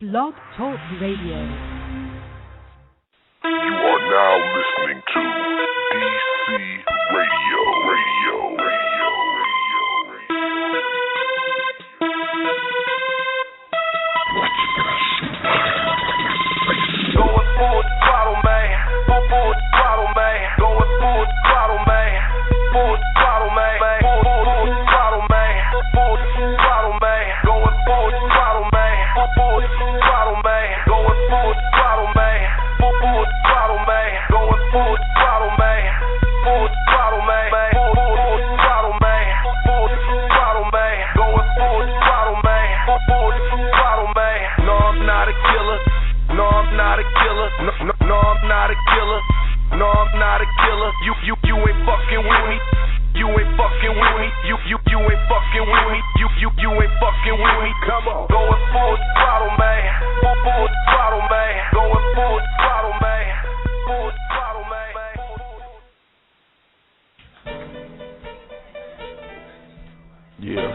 Blog Talk Radio. You are now listening to DC Radio. Going full throttle, man. Full throttle, man. Going full throttle, man. Full throttle, man. Full throttle, man. Full throttle, man. Going full throttle, man. Full throttle, man. Going full throttle, man. Full throttle, man. Going full throttle, man. Full throttle, man. Full throttle, man. Full throttle, man. Going full throttle, man. Full throttle, man. No, I'm not a killer. No, I'm not a killer. No, I'm not a killer. No, I'm not a killer. You ain't fucking with me. You ain't fucking with me. You ain't fucking with me. You ain't fucking with me. Come on. Going full throttle, man. Full throttle, man. Going full throttle, man. Full throttle, man. Yeah.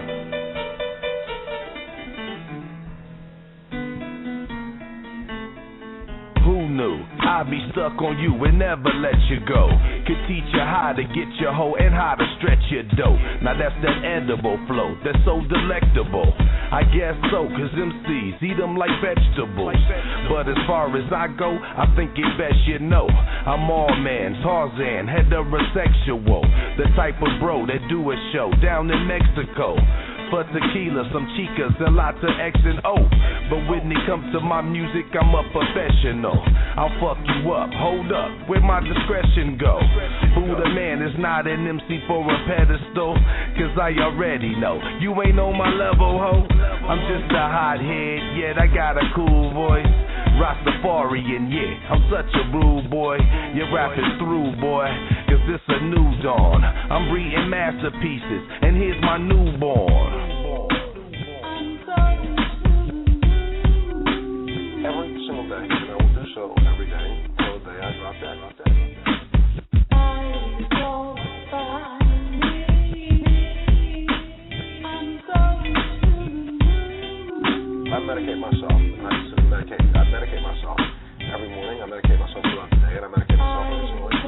Who knew I'd be stuck on you and never let you go? Could teach you how to get your hoe and how to stretch your dough. Now that's that edible flow that's so delectable. I guess so, cause MCs eat them like vegetables. But as far as I go, I think it best you know I'm all man, Tarzan, heterosexual. The type of bro that do a show down in Mexico for tequila, some chicas, and lots of X and O. But when it comes to my music, I'm a professional. I'll fuck you up, hold up, where my discretion go? Buddha man is not an MC for a pedestal, cause I already know you ain't on my level, ho. I'm just a hothead, yet I got a cool voice. Rastafarian, yeah, I'm such a rude boy. Your rap is through, boy, cause this a new dawn. I'm breeding masterpieces, and here's my newborn. Every single day, I will do so every day until the day I drop dead. I medicate myself, and I just medicate. I medicate myself every morning. I medicate myself throughout the day, and I medicate myself every single day.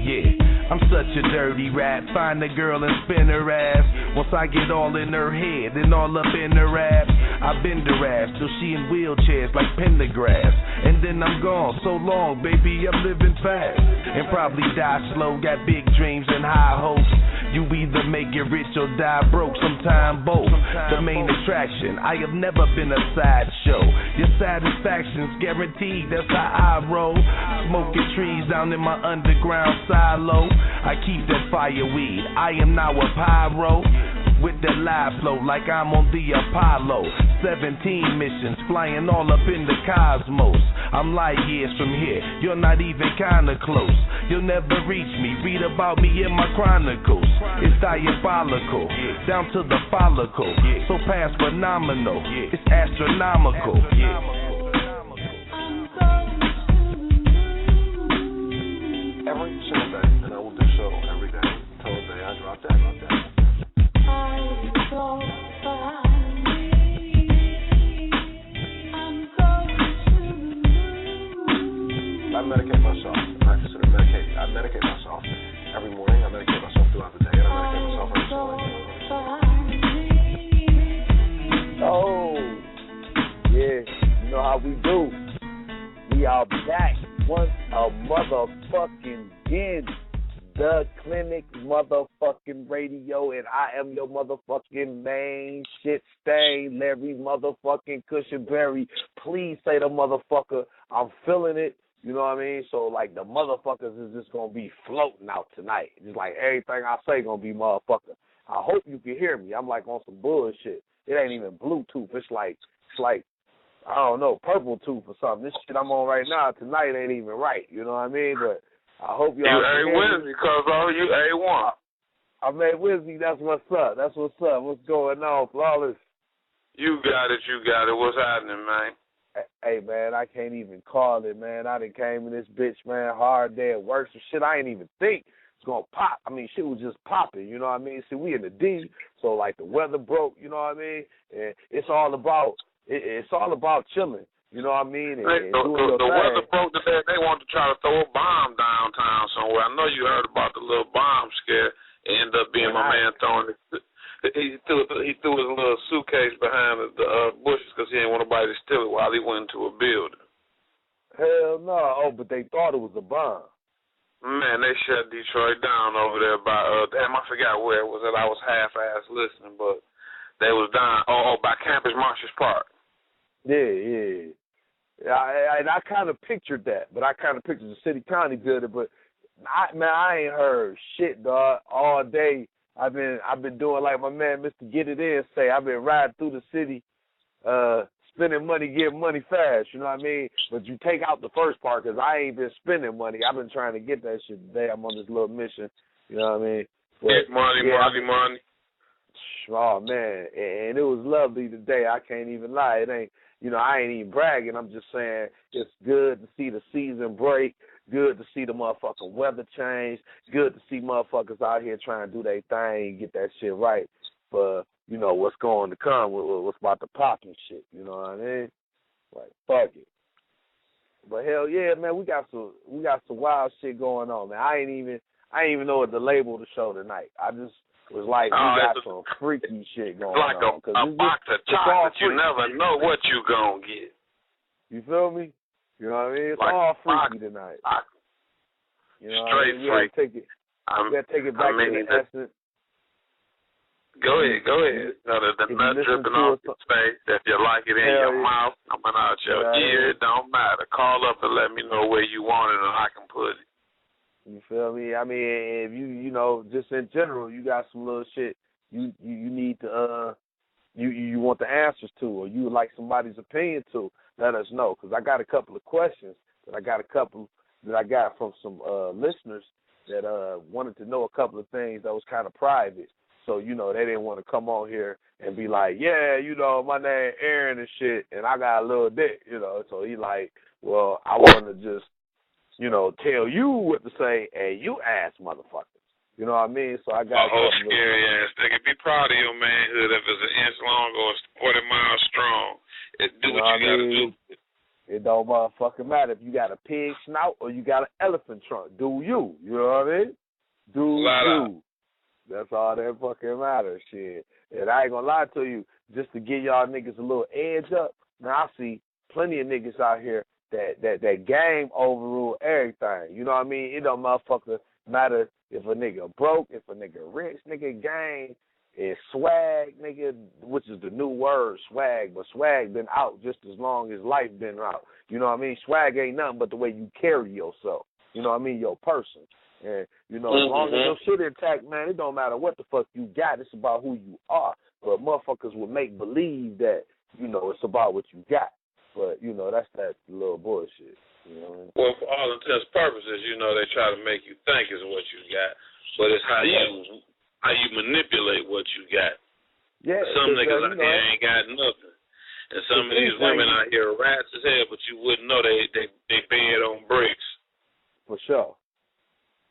Yeah, I'm such a dirty rat. Find a girl and spin her ass. Once I get all in her head and all up in her ass, I bend her ass till she in wheelchairs like Pendergrass. And then I'm gone so long, baby, I'm living fast. And probably die slow, got big dreams and high hopes. You either make it rich or die broke, sometime both. The main attraction, I have never been a sideshow. Your satisfaction's guaranteed, that's how I roll. Smoking trees down in my underground silo. I keep that fire weed, I am now a pyro. With that live flow like I'm on the Apollo. 17 missions, flying all up in the cosmos. I'm light years from here, you're not even kinda close. You'll never reach me, read about me in my chronicles. It's diabolical, down to the follicle. So past phenomenal, it's astronomical. Every single day, and I will do so every day until the day I drop dead. I medicate myself. I consider medicate. I medicate myself every morning. I medicate myself throughout the day, and I medicate myself every single day. Oh, yeah, you know how we do. We are back once a motherfucking again. The Clinic motherfucking radio, and I am your motherfucking main shit stain, Larry motherfucking Kushingberry. Please say the motherfucker. I'm feeling it. You know what I mean? So, like, the motherfuckers is just going to be floating out tonight. Just like everything I say going to be motherfucker. I hope you can hear me. I'm, like, on some bullshit. It ain't even Bluetooth. It's like, I don't know, purple tooth or something. This shit I'm on right now tonight ain't even right. You know what I mean? But I hope y'all You A-Wizzy, because all you A1. I'm A-Wizzy. That's what's up. That's what's up. What's going on, Flawless? You got it. What's happening, man? Hey, man, I can't even call it, man. I done came in this bitch, man, hard day at work. Some shit I ain't even think it's going to pop. I mean, shit was just popping, you know what I mean? See, we in the D, so, like, the weather broke, you know what I mean? And it's all about it's all about chilling. You know what I mean? And the doing your weather thing. broke today. They wanted to try to throw a bomb downtown somewhere. I know you heard about the little bomb scare. It ended up being my man throwing it. He threw his little suitcase behind the bushes because he didn't want nobody to steal it while he went into a building. Hell no. Oh, but they thought it was a bomb. Man, they shut Detroit down over there by, damn, I forgot where it was at. I was half-ass listening, but they was down, by Campus Martius Park. Yeah. And I kind of pictured that, but I kind of pictured the city county building. But I ain't heard shit, dog, all day. I've been doing like my man Mr. Get It In say. I've been riding through the city, spending money, getting money fast. You know what I mean? But you take out the first part because I ain't been spending money. I've been trying to get that shit today. I'm on this little mission. You know what I mean? But, get money. Oh man, and it was lovely today. I can't even lie. It ain't. You know, I ain't even bragging. I'm just saying it's good to see the season break, good to see the motherfucking weather change, good to see motherfuckers out here trying to do their thing and get that shit right for, you know, what's going to come, what's about to pop and shit. You know what I mean? Like, fuck it. But hell yeah, man, we got some wild shit going on, man. I ain't even know what to label the show tonight. I just was like, we got some freaky shit going on. Like a box of chocolate. You never know what you gonna get. You feel me? You know what I mean? It's like all freaky tonight. You know straight what I mean? We gotta take it back to the essence. Go ahead. No, the nut dripping off your face. If you like it in your mouth, coming out your ear, it don't matter. Call up and let me know where you want it and I can put it. You feel me? I mean, if you know, just in general, you got some little shit you need to you want the answers to, or you would like somebody's opinion to, let us know. Because I got a couple of questions that I got from some listeners that wanted to know a couple of things that was kind of private. So, you know, they didn't want to come on here and be like, yeah, you know, my name Aaron and shit, and I got a little dick, you know. So he like, well, I want to just, you know, tell you what to say, and you ass motherfuckers. You know what I mean? So I got scary ass nigga. Be proud of your manhood if it's an inch long or 40 miles strong. Do what you gotta do. It don't motherfucking matter if you got a pig snout or you got an elephant trunk. Do you? You know what I mean? Do you? That's all that fucking matters, shit. And I ain't gonna lie to you, just to give y'all niggas a little edge up. Now I see plenty of niggas out here that game overrule everything. You know what I mean? It don't motherfucker matter if a nigga broke, if a nigga rich, nigga game is swag, nigga, which is the new word, swag. But swag been out just as long as life been out. You know what I mean? Swag ain't nothing but the way you carry yourself. You know what I mean? Your person. And, you know, as long as your shit intact, man, it don't matter what the fuck you got. It's about who you are. But motherfuckers will make believe that, you know, it's about what you got. But, you know, that's that little bullshit. You know what I mean? Well, for all intents and purposes, you know, they try to make you think is what you got. But it's how you manipulate what you got. Yeah. Some niggas out here ain't got nothing. And some of these women out here are rats as hell, but you wouldn't know they bed on bricks. For sure.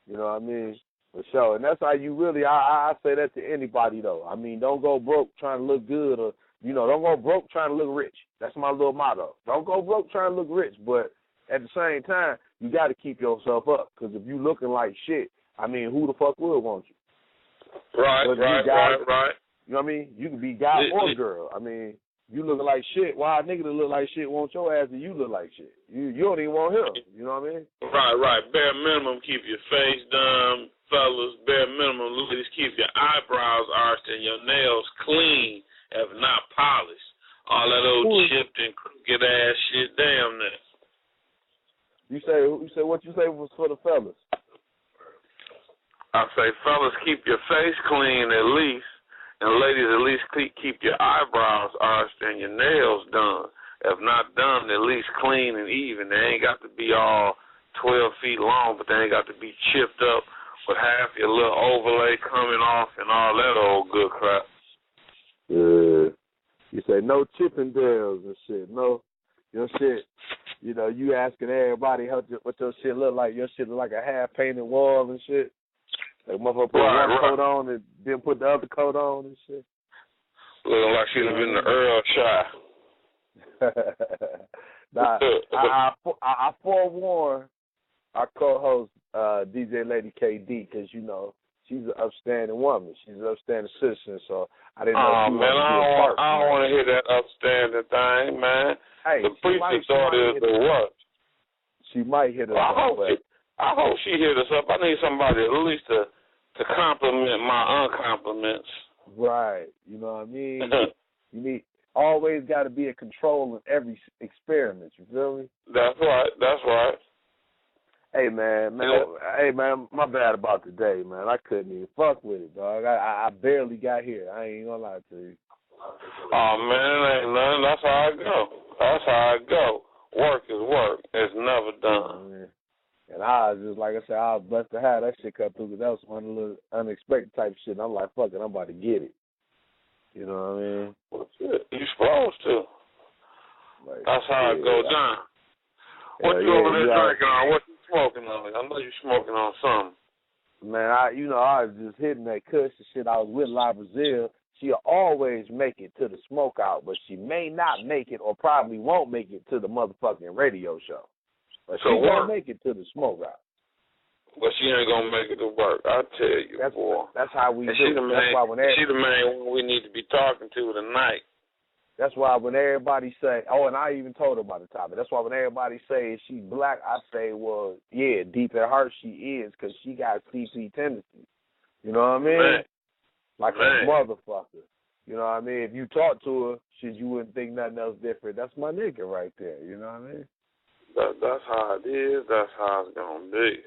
You know what I mean? For sure. And that's how you really, I say that to anybody, though. I mean, don't go broke trying to look good or, you know, don't go broke trying to look rich. That's my little motto. Don't go broke trying to look rich, but at the same time, you got to keep yourself up, because if you looking like shit, I mean, who the fuck will want you? Right. You know what I mean? You can be guy or girl. I mean, you looking like shit. Why a nigga that look like shit want your ass and you look like shit? You don't even want him. You know what I mean? Right. Bare minimum, keep your face done, fellas. Bare minimum, ladies, keep your eyebrows arched and your nails clean, if not polished. All that old chipped and crooked ass shit, damn that. You say what you say was for the fellas? I say, fellas, keep your face clean at least, and ladies, at least keep your eyebrows arched and your nails done. If not done, at least clean and even. They ain't got to be all 12 feet long, but they ain't got to be chipped up with half your little overlay coming off and all that old good crap. Yeah. You say no Chippendales and shit. No, your shit. You know, you asking everybody what your shit look like. Your shit look like a half-painted wall and shit. Like motherfucker put one coat on and then put the other coat on and shit. Looking like she's been the Earl Shy. Now, I forewarn our co-host, DJ Lady KD, because, you know, she's an upstanding woman. She's an upstanding citizen, so I didn't know if you wanted to be a part. I don't want to hear that upstanding thing, man. Hey, the preacher's daughter is the what? She might hit us up. I hope she hit us up. I need somebody at least to compliment my uncompliments. Right. You know what I mean? You need always got to be in control of every experiment. You feel me? That's right. Hey man, my bad about today, man. I couldn't even fuck with it, dog. I barely got here. I ain't gonna lie to you. Oh man, it ain't nothing. That's how I go. Work is work. It's never done. And I was just, like I said, I was blessed to have that shit come through, because that was one of the unexpected type shit. And I'm like, fuck it, I'm about to get it. You know what I mean? Well, shit, you supposed to. Like, that's how it goes down. What you over there drinking on? What you smoking on? I know you smoking on something. Man, I was just hitting that kush and shit. I was with La Brazil. She'll always make it to the smoke out, but she may not make it, or probably won't make it to the motherfucking radio show. But she won't make it to the smoke out. But she ain't gonna make it to work. I tell you, boy. That's how we do. She the main one we need to be talking to tonight. That's why when everybody say, and I even told her about the topic. That's why when everybody say, is she black, I say, well, yeah, deep at heart she is, because she got CP tendencies. You know what I mean? Man. Like a motherfucker. You know what I mean? If you talk to her, shit, you wouldn't think nothing else different. That's my nigga right there. You know what I mean? That's how it is. That's how it's gonna be.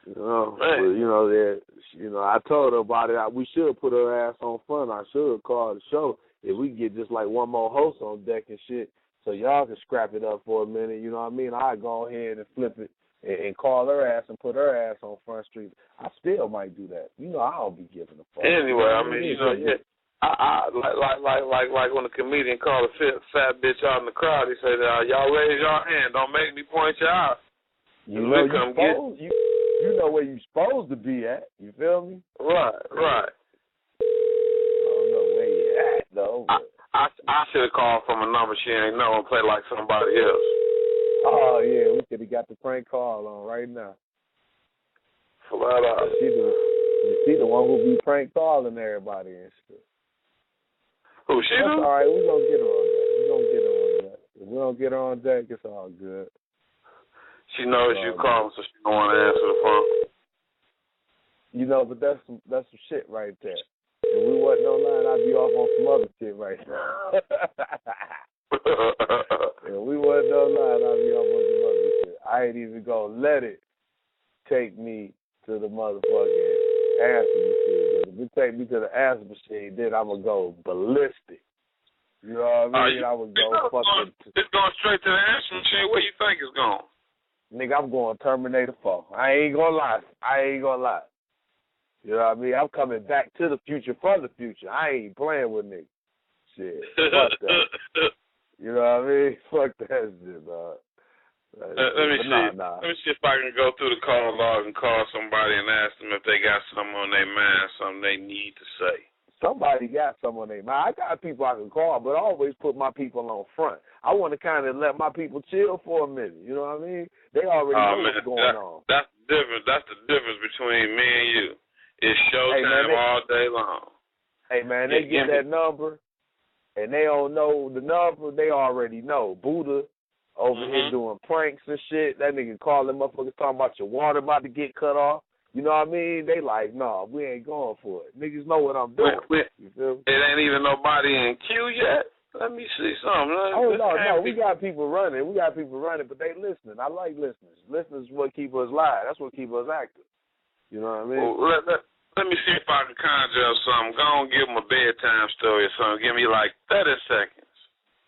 You know, but, I told her about it. We should put her ass on front. I should call the show if we get just like one more host on deck and shit, so y'all can scrap it up for a minute. You know what I mean? I go ahead and flip it and call her ass and put her ass on Front Street. I still might do that. You know, I don't be giving a fuck. Anyway, I mean, I like when a comedian called a fat bitch out in the crowd. He said, "Y'all raise your hand. Don't make me point you out." You know where you supposed to be at. You feel me? Right. I don't know where you at though. I should have called from a number she ain't know and play like somebody else. Oh yeah, we could have got the prank call on right now. Flat out. She the one who be prank calling everybody and shit. Who, she? That's all right. We're going to get her on that. If we don't get her on deck, it's all good. She knows you calling, so she don't want to answer the phone. You know, but that's some shit right there. If we wasn't online, I'd be off on some other shit right now. If we wasn't online, I'd be off on some other shit. I ain't even going to let it take me to the motherfucking answer machine. If it take me to the answer machine, then I'm going to go ballistic. You know what I mean? I would go fucking... It's going straight to the answer machine. Where you think it's going? Nigga, I'm going Terminator 4. I ain't gonna lie. You know what I mean? I'm coming back to the future for the future. I ain't playing with niggas. Shit. Fuck that. You know what I mean? Fuck that shit, dog. Let me see if I can go through the call log and call somebody and ask them if they got something on their mind, something they need to say. Somebody got something on their mind. I got people I can call, but I always put my people on front. I want to kind of let my people chill for a minute. You know what I mean? They already know what's going on. That's different. That's the difference between me and you. It's showtime all day long. Hey, man, they get that number, and they don't know the number. They already know. Buddha over here doing pranks and shit. That nigga calling motherfuckers talking about your water about to get cut off. You know what I mean? They like, no, we ain't going for it. Niggas know what I'm doing. You feel me? It ain't even nobody in queue yet. Let me see something. No, we got people running. But they listening. I like listeners. Listeners is what keep us live. That's what keep us active. You know what I mean? Well, let me see if I can conjure up something. Go on, give them a bedtime story or something. Give me like 30 seconds.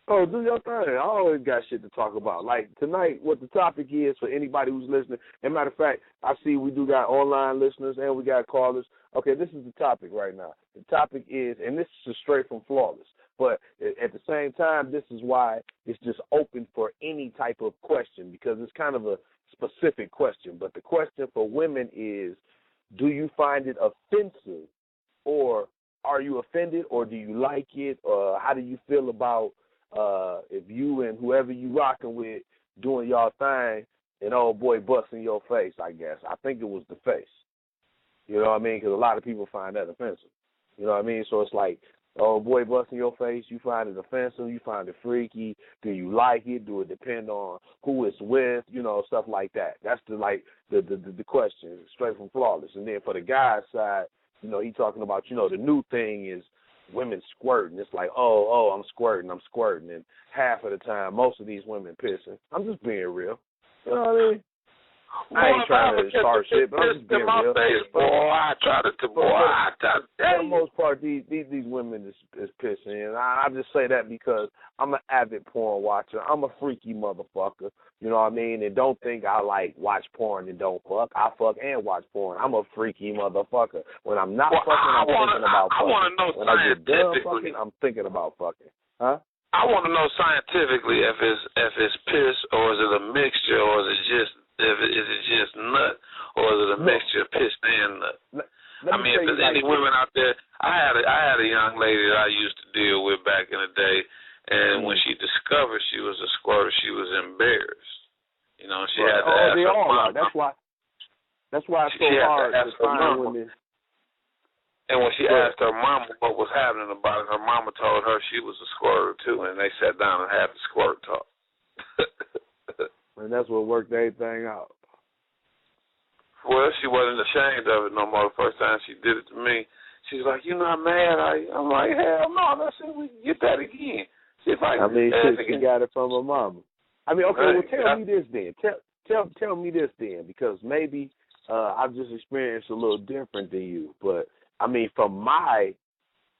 Oh, do your thing. I always got shit to talk about. Like tonight, what the topic is for anybody who's listening. As a matter of fact, I see we do got online listeners and we got callers. Okay, this is the topic right now. The topic is, and this is straight from Flawless, but at the same time, this is why it's just open for any type of question because it's kind of a specific question. But the question for women is, do you find it offensive or are you offended or do you like it? How do you feel about if you and whoever you rocking with doing y'all thing, and old boy busts in your face, I guess. I think it was the face. You know what I mean? Because a lot of people find that offensive. You know what I mean? So it's like, oh, boy busts in your face, you find it offensive, you find it freaky, do you like it, do it depend on who it's with, you know, stuff like that. That's the question, straight from Flawless. And then for the guy's side, you know, he talking about, you know, the new thing is women squirting. It's like, oh, I'm squirting. And half of the time, most of these women pissing. I'm just being real. You know what I mean? I ain't trying to start shit, but I'm just being real. For the most part, these women is pissing. And I just say that because I'm an avid porn watcher. I'm a freaky motherfucker. You know what I mean? And don't think I watch porn and don't fuck. I fuck and watch porn. I'm a freaky motherfucker. When I'm not fucking, I'm thinking about fucking. I want to know when I get done scientifically. fucking, I'm thinking about fucking. Huh? I want to know scientifically if it's piss or is it a mixture or is it just nut or is it a mixture of piss and nut? I mean, if there's any women out there, I had a young lady that I used to deal with back in the day, and when she discovered she was a squirter, she was embarrassed. You know, she had to ask her mama. That's why it's so hard to find women. And when she asked her mama what was happening about it, her mama told her she was a squirter too, and they sat down and had the squirt talk. And that's what worked everything out. Well, she wasn't ashamed of it no more. The first time she did it to me, she's like, "You're not mad, are you?" I'm like, "Hell no!" I said, "We can get that again." See if I mean, she got it from her mama. I mean, okay, right. Well, tell me this then. Tell me this then, because maybe I've just experienced a little different than you, but. I mean, from my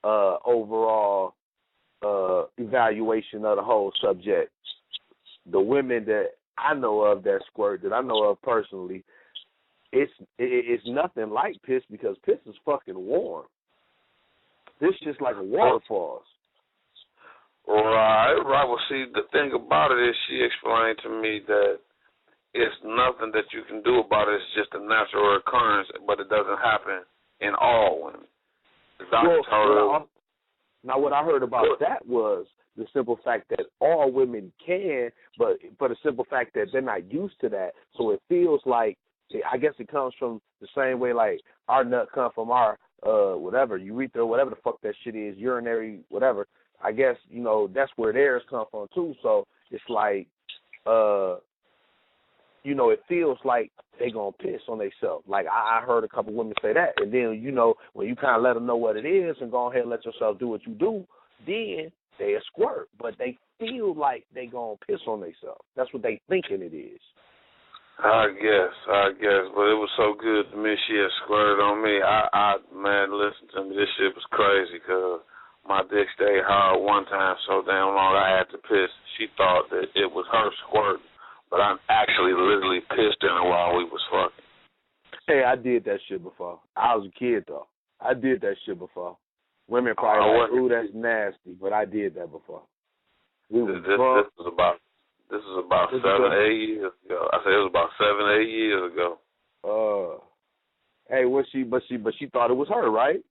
overall evaluation of the whole subject, the women that I know of that squirt, that I know of personally, it's nothing like piss because piss is fucking warm. This just like a waterfall. Right. Well, see, the thing about it is she explained to me that it's nothing that you can do about it. It's just a natural occurrence, but it doesn't happen in all women. The doctor told her. Now, what I heard about that was the simple fact that all women can, but for the simple fact that they're not used to that, so it feels like, I guess it comes from the same way like our nut come from our whatever, urethra, whatever the fuck that shit is, urinary, whatever. I guess, you know, that's where theirs come from too. So it's like, you know, it feels like they gonna piss on themselves. Like I heard a couple women say that, and then, you know, when you kind of let them know what it is and go ahead and let yourself do what you do, then they a squirt, but they feel like they gonna piss on themselves. That's what they thinking it is. I guess, but it was so good to me. She had squirted on me. Man, listen to me. This shit was crazy because my dick stayed hard one time so damn long I had to piss. She thought that it was her squirt. But I actually literally pissed in her while we was fucking. Hey, I did that shit before. I was a kid, though. I did that shit before. Women probably like, ooh, that's nasty, but I did that before. We was drunk. This was about 7-8 years ago. I said it was about 7-8 years ago. Hey, but she thought it was her, right?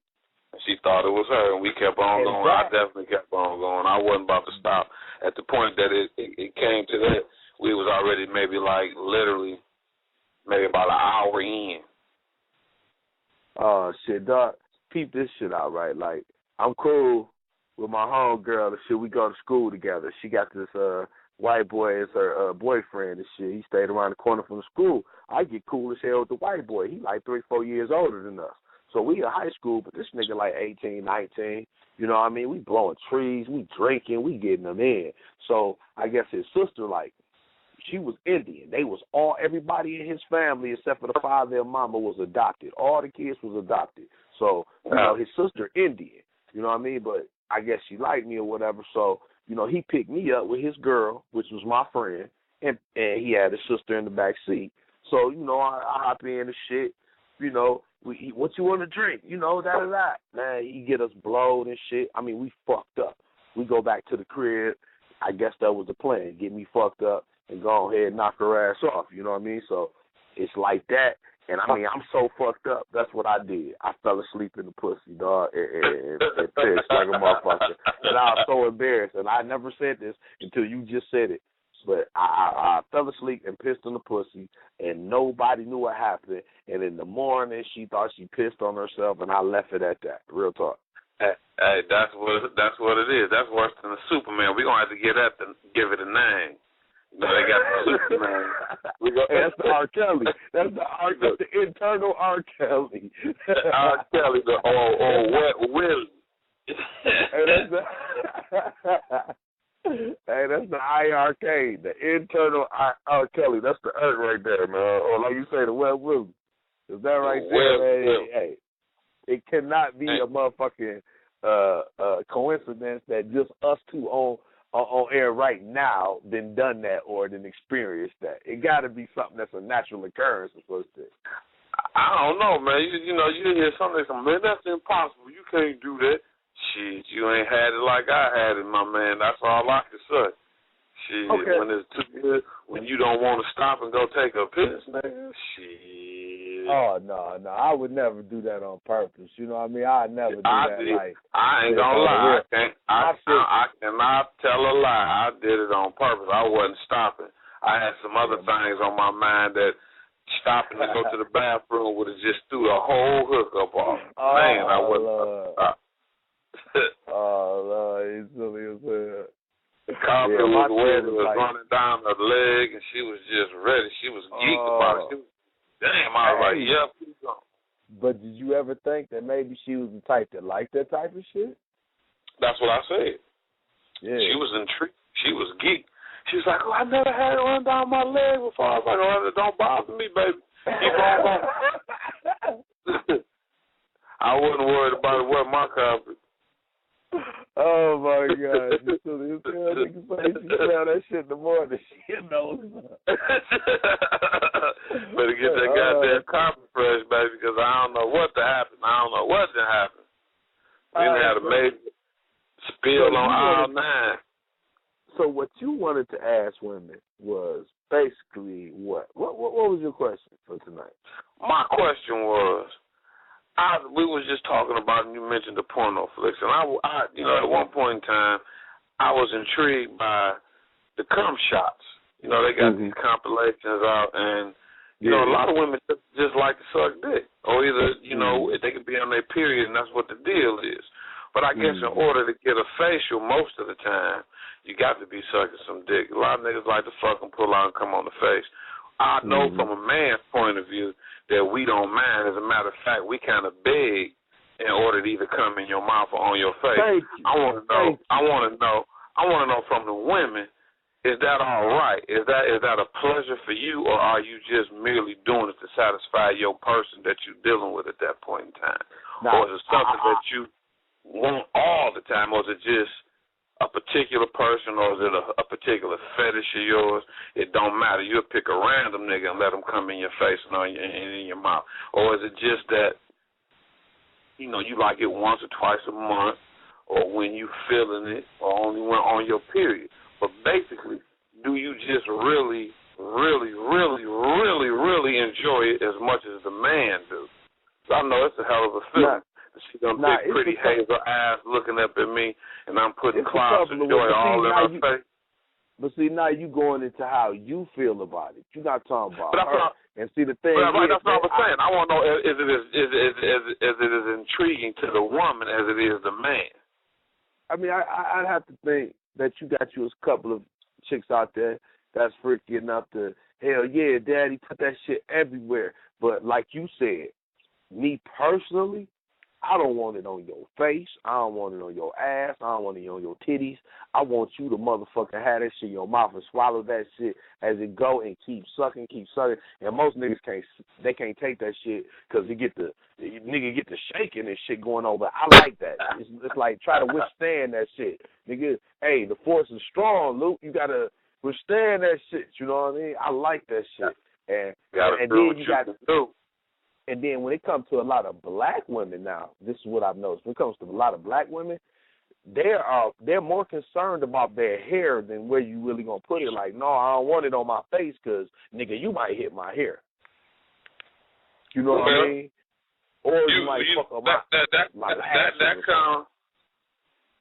She thought it was her, and we kept on going. I definitely kept on going. I wasn't about to stop. At the point that it came to that, we was already maybe literally about an hour in. Oh, shit, dog. Peep this shit out, right? Like, I'm cool with my homegirl and shit. We go to school together. She got this white boy as her boyfriend and shit. He stayed around the corner from the school. I get cool as hell with the white boy. He like 3-4 years older than us. So we in high school, but this nigga like 18, 19. You know what I mean? We blowing trees, we drinking, we getting them in. So I guess his sister, like, she was Indian. They was everybody in his family except for the father and mama was adopted. All the kids was adopted. So, you know, his sister Indian. You know what I mean? But I guess she liked me or whatever. So, you know, he picked me up with his girl, which was my friend, and he had his sister in the back seat. So, you know, I hop in the shit, you know, what you want to drink? You know, da-da-da. Man, he get us blowed and shit. I mean, we fucked up. We go back to the crib. I guess that was the plan, get me fucked up and go ahead and knock her ass off. You know what I mean? So it's like that. And I mean, I'm so fucked up. That's what I did. I fell asleep in the pussy, dog, and pissed like a motherfucker. And I was so embarrassed. And I never said this until you just said it. But I fell asleep and pissed in the pussy, and nobody knew what happened. And in the morning, she thought she pissed on herself, and I left it at that. Real talk. Hey, that's what it is. That's worse than the Superman. We're gonna have to give it a name. You know, they got the Superman. Hey, that's the R. Kelly. That's the internal R. Kelly. R. Kelly, the Wet Willie. Hey, that's the IRK, the internal R. Kelly. That's the Earth right there, man. Or like you say, the Wet Willie. Is that right there, man? Hey, it cannot be a motherfucking coincidence that just us two on air right now then done that or then experienced that. It got to be something that's a natural occurrence or something. I don't know, man. You know, you hear something, man, that's impossible. You can't do that. Shit, you ain't had it like I had it, my man. That's all I can say. Shit, okay. When it's too good, when you don't want to stop and go take a piss, man, shit. Oh, no, I would never do that on purpose. You know what I mean? I'd never do that. Like, I ain't gonna lie. I cannot tell a lie. I did it on purpose. I wasn't stopping. I had some other things on my mind that stopping to go to the bathroom would have just threw the whole hookup off. Man, I wasn't. Oh, Lord, he's silly as hell. Coffee was wet, it was running down her leg, and she was just ready. She was geeked about it. I was like, yep, keep going. But did you ever think that maybe she was the type that liked that type of shit? That's what I said. Yeah. She was intrigued. She was geeked. She was like, oh, I never had it run down my leg before. I was like, oh, don't bother me, baby. Keep on going. I wasn't worried about it wet my carpet. Oh my God! You smell that shit in the morning. She knows. Better get that goddamn carpet fresh, baby, because I don't know what to happen. We had a major spill on aisle 9. So what you wanted to ask women was basically what? What was your question for tonight? My question was, we was just talking about, and you mentioned the porno flicks, and I you know, at one point in time, I was intrigued by the cumshots. You know, they got these compilations out, and you know, a lot of women just like to suck dick, or either you know, they could be on their period, and that's what the deal is. But I guess in order to get a facial, most of the time, you got to be sucking some dick. A lot of niggas like to fucking pull out and come on the face. I know from a man's point of view that we don't mind. As a matter of fact, we kind of beg in order to either come in your mouth or on your face. I want to know from the women, is that all right? Is that a pleasure for you, or are you just merely doing it to satisfy your person that you're dealing with at that point in time? Or is it something that you want all the time, or is it just a particular person, or is it a particular fetish of yours? It don't matter. You'll pick a random nigga and let him come in your face and in your mouth. Or is it just that, you know, you like it once or twice a month, or when you feeling it, or only when on your period? But basically, do you just really, really, really, really, really enjoy it as much as the man do? So I know it's a hell of a feeling. She done big pretty hazel eyes looking up at me, and I'm putting clouds of joy all in her face. But see, now you going into how you feel about it. You're not talking about her. And see, the thing is, that's what I was saying. I want to know is it as intriguing to the woman as it is the man. I mean, I'd have to think that you got you a couple of chicks out there that's freaky enough to, hell yeah, daddy, put that shit everywhere. But like you said, me personally, I don't want it on your face. I don't want it on your ass. I don't want it on your titties. I want you to motherfucker have that shit in your mouth and swallow that shit as it go and keep sucking. And most niggas can't take that shit because nigga get the shaking and shit going on. But I like that. It's like try to withstand that shit. Nigga, hey, the force is strong, Luke. You got to withstand that shit. You know what I mean? I like that shit. And then you got to do. And then when it comes to a lot of black women now, this is what I've noticed. When it comes to a lot of black women, they're more concerned about their hair than where you really going to put it. Like, no, I don't want it on my face because, nigga, you might hit my hair. You know what I mean? Or you might fuck up that kind.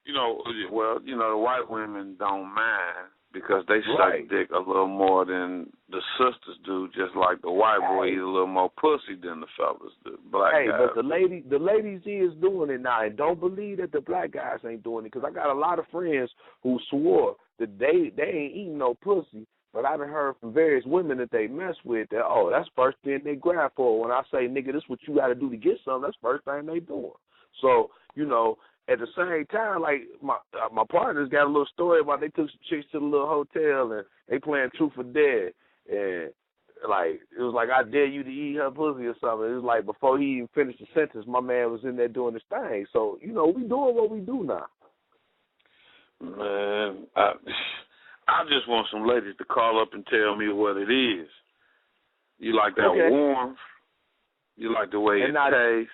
You know, well, you know, the white women don't mind because they suck dick a little more than the sisters do, just like the white boy eat a little more pussy than the fellas do. Black guys. But the ladies is doing it now, and don't believe that the black guys ain't doing it, because I got a lot of friends who swore that they ain't eating no pussy, but I done heard from various women that they mess with that, that's first thing they grab for. When I say, nigga, this what you got to do to get something, that's first thing they doing. So, you know, at the same time, like my partners got a little story about they took some chicks to the little hotel and they playing truth or dare, and like it was like I dare you to eat her pussy or something. It was like before he even finished the sentence, my man was in there doing his thing. So you know we doing what we do now. Man, I just want some ladies to call up and tell me what it is. You like that warmth? You like the way it tastes?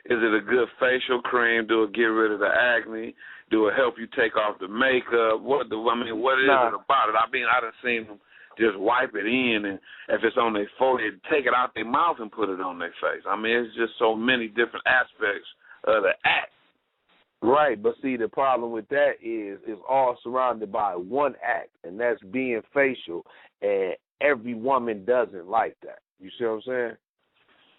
Is it a good facial cream? Do it get rid of the acne? Do it help you take off the makeup? What is it about it? I done seen them just wipe it in, and if it's on their forehead, take it out their mouth and put it on their face. I mean, it's just so many different aspects of the act. Right, but see, the problem with that is it's all surrounded by one act, and that's being facial, and every woman doesn't like that. You see what I'm saying?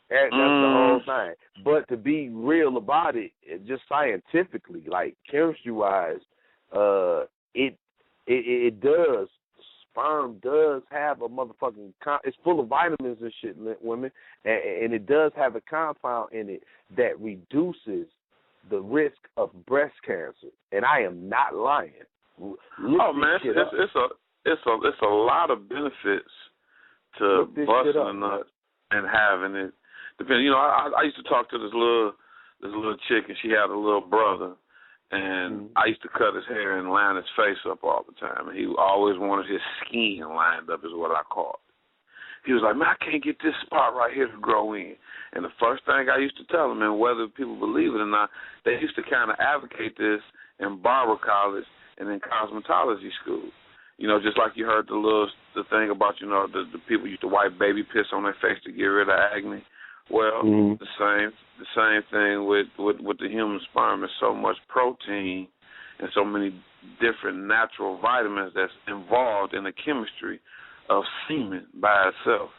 That's the whole thing. But to be real about it, just scientifically, like chemistry-wise, it does. Sperm does have a motherfucking. It's full of vitamins and shit, women, and it does have a compound in it that reduces the risk of breast cancer. And I am not lying. It's a lot of benefits to busting a nut and having it. Depending, you know, I used to talk to this little chick, and she had a little brother, and I used to cut his hair and line his face up all the time, and he always wanted his skin lined up, is what I call it. He was like, man, I can't get this spot right here to grow in. And the first thing I used to tell him, and whether people believe it or not, they used to kind of advocate this in barber college and in cosmetology school. You know, just like you heard the thing about, you know, the people used to wipe baby piss on their face to get rid of acne. Well, the same thing with the human sperm. There's so much protein and so many different natural vitamins that's involved in the chemistry of semen by itself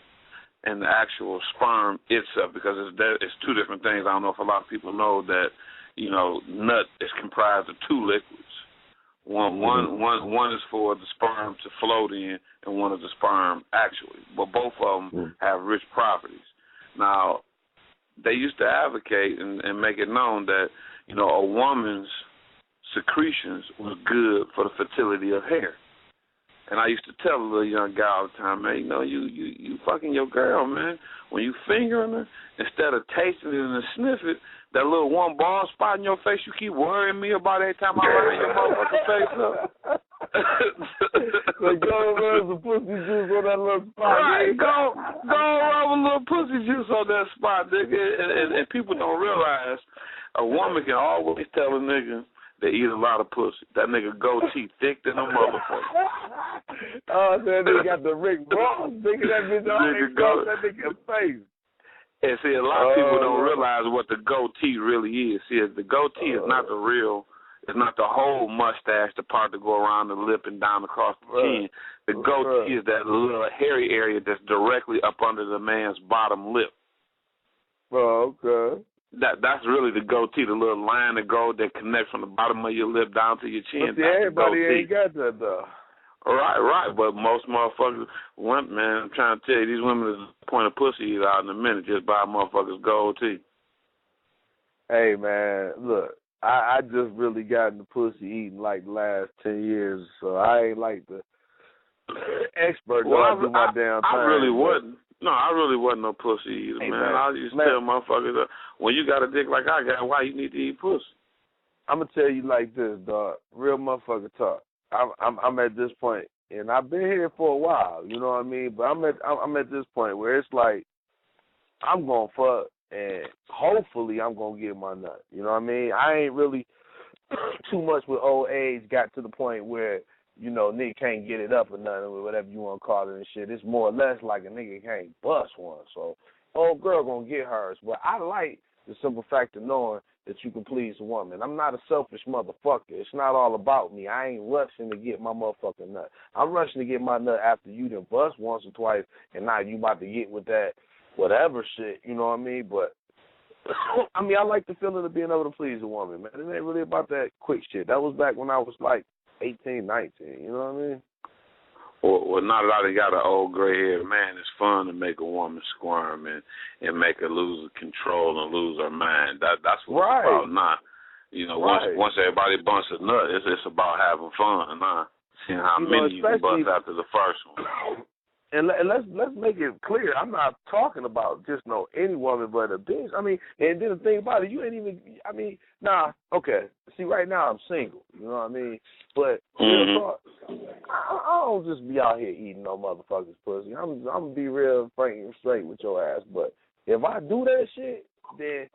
and the actual sperm itself, because it's two different things. I don't know if a lot of people know that, you know, nut is comprised of two liquids. One is for the sperm to float in, and one is the sperm actually. But both of them have rich properties. Now, they used to advocate and make it known that, you know, a woman's secretions was good for the fertility of hair. And I used to tell a little young guy all the time, man, you know, you fucking your girl, man. When you fingering her, instead of tasting it and sniff it, that little one bald spot in your face, you keep worrying me about every time I line your motherfucking face up. Like, go rub some pussy juice on that little spot. Right, go rub a little pussy juice on that spot, nigga. And people don't realize a woman can always tell a nigga they eat a lot of pussy. That nigga goatee thick than a motherfucker. Oh, that nigga got the Rick Ross. Nigga, that bitch always goes that nigga's face. And see, a lot of people don't realize what the goatee really is. See, the goatee is not the real. It's not the whole mustache, the part that go around the lip and down across the chin. The goatee is that little hairy area that's directly up under the man's bottom lip. Oh, okay. That's really the goatee, the little line that that connects from the bottom of your lip down to your chin. But see, everybody ain't got that, though. Right. But most motherfuckers, man, I'm trying to tell you, these women is point a pussy eater out in a minute just by a motherfucker's goatee. Hey, man, look, I just really got into pussy eating like the last 10 years, so I ain't like the expert. Well, I do my damn thing. I really wasn't. No, I really wasn't no pussy eater, man. I used to tell motherfuckers, when you got a dick like I got, why you need to eat pussy? I'm going to tell you like this, dog. Real motherfucker talk. I'm at this point, and I've been here for a while, you know what I mean? But I'm at this point where it's like I'm going to fuck, and hopefully I'm going to get my nut. You know what I mean? I ain't really too much with old age got to the point where, you know, nigga can't get it up or nothing, or whatever you want to call it and shit. It's more or less like a nigga can't bust one. So old girl gonna get hers. But I like the simple fact of knowing that you can please a woman. I'm not a selfish motherfucker. It's not all about me. I ain't rushing to get my motherfucking nut. I'm rushing to get my nut after you done bust once or twice, and now you about to get with that whatever shit, you know what I mean? But, I mean, I like the feeling of being able to please a woman, man. It ain't really about that quick shit. That was back when I was like 18, 19, you know what I mean? Well, now that I done got an old gray-haired man, it's fun to make a woman squirm and make her lose control and lose her mind. That's what it's about now. You know, once everybody bumps a nut, it's about having fun now. Seeing how many you can bust after the first one. And let's make it clear. I'm not talking about just any woman but a bitch. I mean, and then the thing about it, you ain't even. I mean, okay. See, right now I'm single. You know what I mean? But I don't just be out here eating no motherfucker's pussy. I'm gonna be real frank and straight with your ass. But if I do that shit, then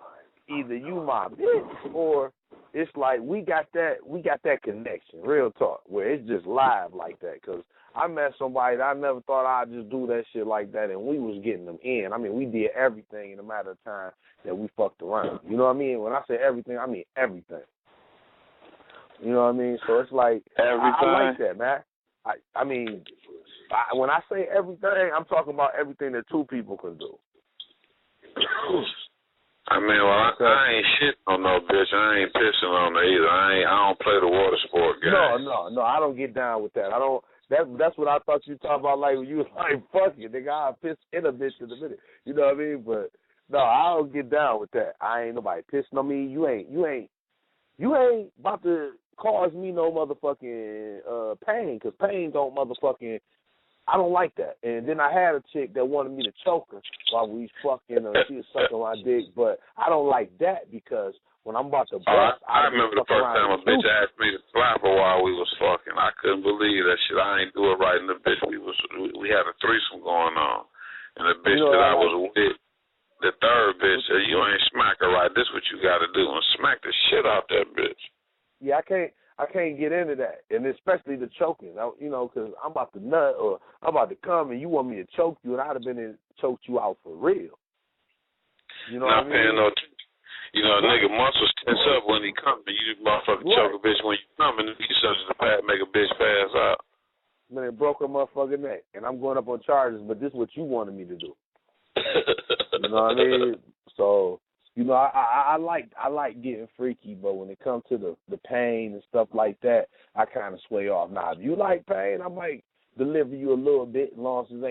either you my bitch or it's like we got that connection. Real talk, where it's just live like that. Because I met somebody that I never thought I'd just do that shit like that, and we was getting them in. I mean, we did everything in a matter of time that we fucked around. You know what I mean? When I say everything, I mean everything. You know what I mean? So it's like, I like that, man. I mean, when I say everything, I'm talking about everything that two people can do. I mean, well, I ain't shitting on no bitch. I ain't pissing on her either. I don't play the water sport game. No, I don't get down with that. I don't. That's what I thought you talking about. Like when you was like, "Fuck it, nigga, I'll piss in a bitch in a minute." You know what I mean? But no, I don't get down with that. I ain't nobody pissing on me. You ain't about to cause me no motherfucking pain, because pain don't motherfucking. I don't like that. And then I had a chick that wanted me to choke her while we was fucking, she was sucking my dick, but I don't like that because when I'm about to bust, I remember the first time a bitch asked me to slap her while we was fucking. I couldn't believe that shit. I ain't do it right, and the bitch we had a threesome going on, and the bitch that I was with, the third bitch said, "You ain't smack her right. This what you got to do," and smack the shit out that bitch. Yeah, I can't get into that, and especially the choking, you know, because I'm about to nut or I'm about to come and you want me to choke you, and I'd have been in choked you out for real. You know what I mean? You know, a nigga muscles tense up when he comes, and you motherfucking choke a bitch when you come, and you such a pad make a bitch pass out. Man, it broke her motherfucking neck, and I'm going up on charges, but this is what you wanted me to do. You know what I mean? So, you know, I like getting freaky, but when it comes to the pain and stuff like that, I kind of sway off. Now, if you like pain, I might deliver you a little bit, as long as I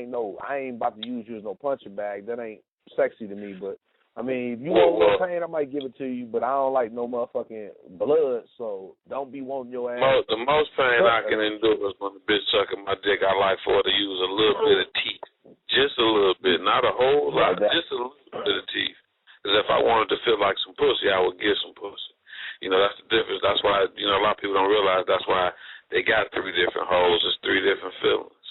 ain't about to use you as no punching bag. That ain't sexy to me, but I mean, if you want more pain, I might give it to you, but I don't like no motherfucking blood, so don't be wanting your ass. The most pain I can endure is when the bitch sucking my dick. I like for her to use a little bit of teeth. Just a little bit, not a whole lot, just a little bit of teeth. Because if I wanted to feel like some pussy, I would get some pussy. You know, that's the difference. That's why, you know, a lot of people don't realize that's why they got 3 different holes. It's 3 different feelings.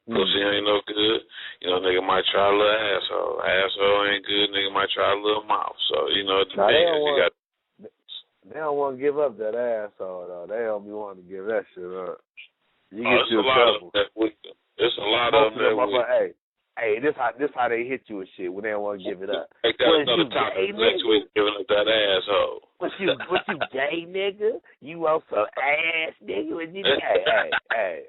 Pussy ain't no good. You know, nigga might try a little asshole. Asshole ain't good. Nigga might try a little mouth. So, you know, it depends. They don't want to give up that asshole, though. They don't be wanting to give that shit up. You get you in trouble. There's a lot of them that week. Hey, this how they hit you with shit when they don't want to give it up. They got another topic next week giving up that asshole. What you gay, nigga? You want some ass, nigga? What you hey.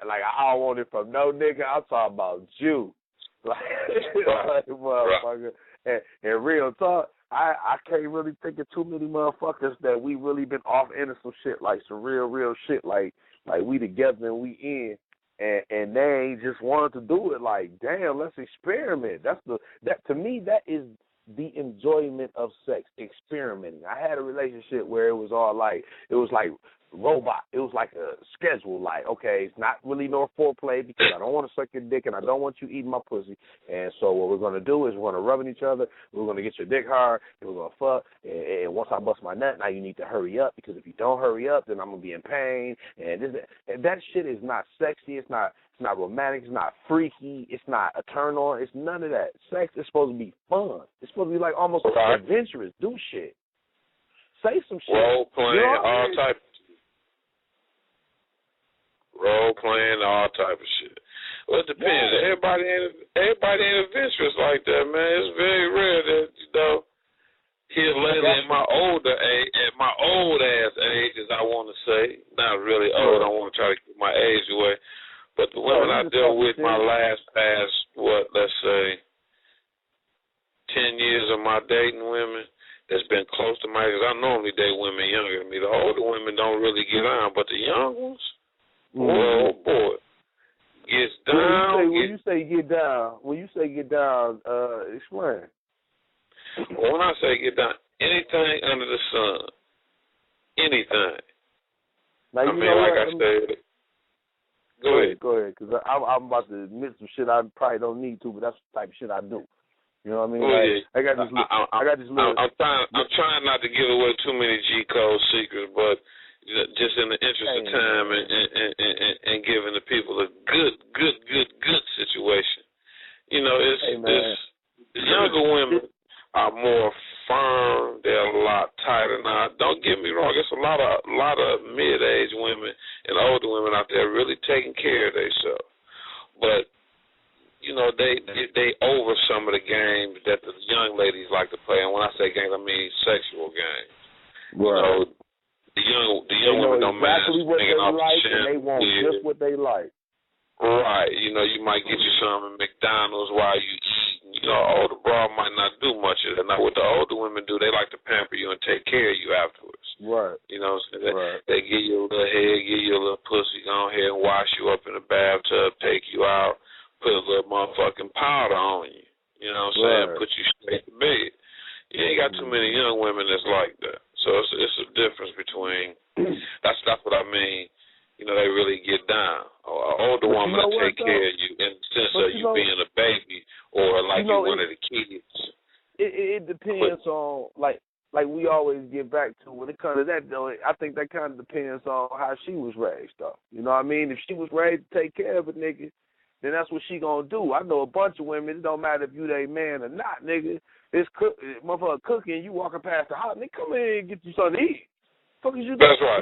Like, I don't want it from no nigga. I'm talking about you. Like motherfucker. And real talk, I can't really think of too many motherfuckers that we really been off into some shit, like some real shit, like we together and we in. And they ain't just wanted to do it. Like, damn, let's experiment. That to me, that is the enjoyment of sex, experimenting. I had a relationship where it was like robot. It was like a schedule. Like, okay, it's not really no foreplay because I don't want to suck your dick and I don't want you eating my pussy. And so what we're going to do is we're going to rub each other. We're going to get your dick hard and we're going to fuck. And once I bust my nut, now you need to hurry up because if you don't hurry up, then I'm going to be in pain. And that shit is not sexy. It's not romantic. It's not freaky. It's not a turn on. It's none of that. Sex is supposed to be fun. It's supposed to be like almost adventurous. Do shit. Say some shit. Role playing, all type of shit. Well, it depends. Everybody ain't adventurous like that, man. It's very rare that, here lately in my older age, at my old ass age, as I want to say, not really old. I don't want to try to keep my age away, but the women I dealt with my last past, let's say, 10 years of my dating women that's been close to my age. I normally date women younger than me. The older women don't really get on, but the young ones, oh boy, gets down. When you say get down, explain. When I say get down, anything under the sun, anything. Now, I said, go ahead, because I'm about to admit some shit I probably don't need to, but that's the type of shit I do. You know what I mean? I got this little. I'm trying not to give away too many G code secrets, but just in the interest of time and giving the people a good situation. It's the younger women are more firm. They're a lot tighter now. Don't get me wrong. It's a lot of mid-aged women and older women out there really taking care of themselves, but they over some of the games that the young ladies like to play. And when I say games, I mean sexual games. Right. The young women don't exactly mind what they off like, the and they want just what they like. Right. You might get you some at McDonald's while you eat. Older broad might not do much of that. Now, what the older women do, they like to pamper you and take care of you afterwards. Right. They give you a little head, give you a little pussy, go ahead and wash you up in the bathtub, take you out, put a little motherfucking powder on you. You know what I'm saying? Right. Put you straight to bed. You ain't got too many young women that's like that. So it's a difference between. That's what I mean. They really get down. An older woman will take care of you in the sense of you being a baby or like you one of the kids. It depends on like we always get back to when it comes to that though. I think that kind of depends on how she was raised though. You know what I mean? If she was raised to take care of a nigga, then that's what she gonna do. I know a bunch of women. It don't matter if you they man or not, nigga. It's motherfucker cooking. You walking past the house, nigga, come in and get you something to eat. Fuck is you doing? That's right.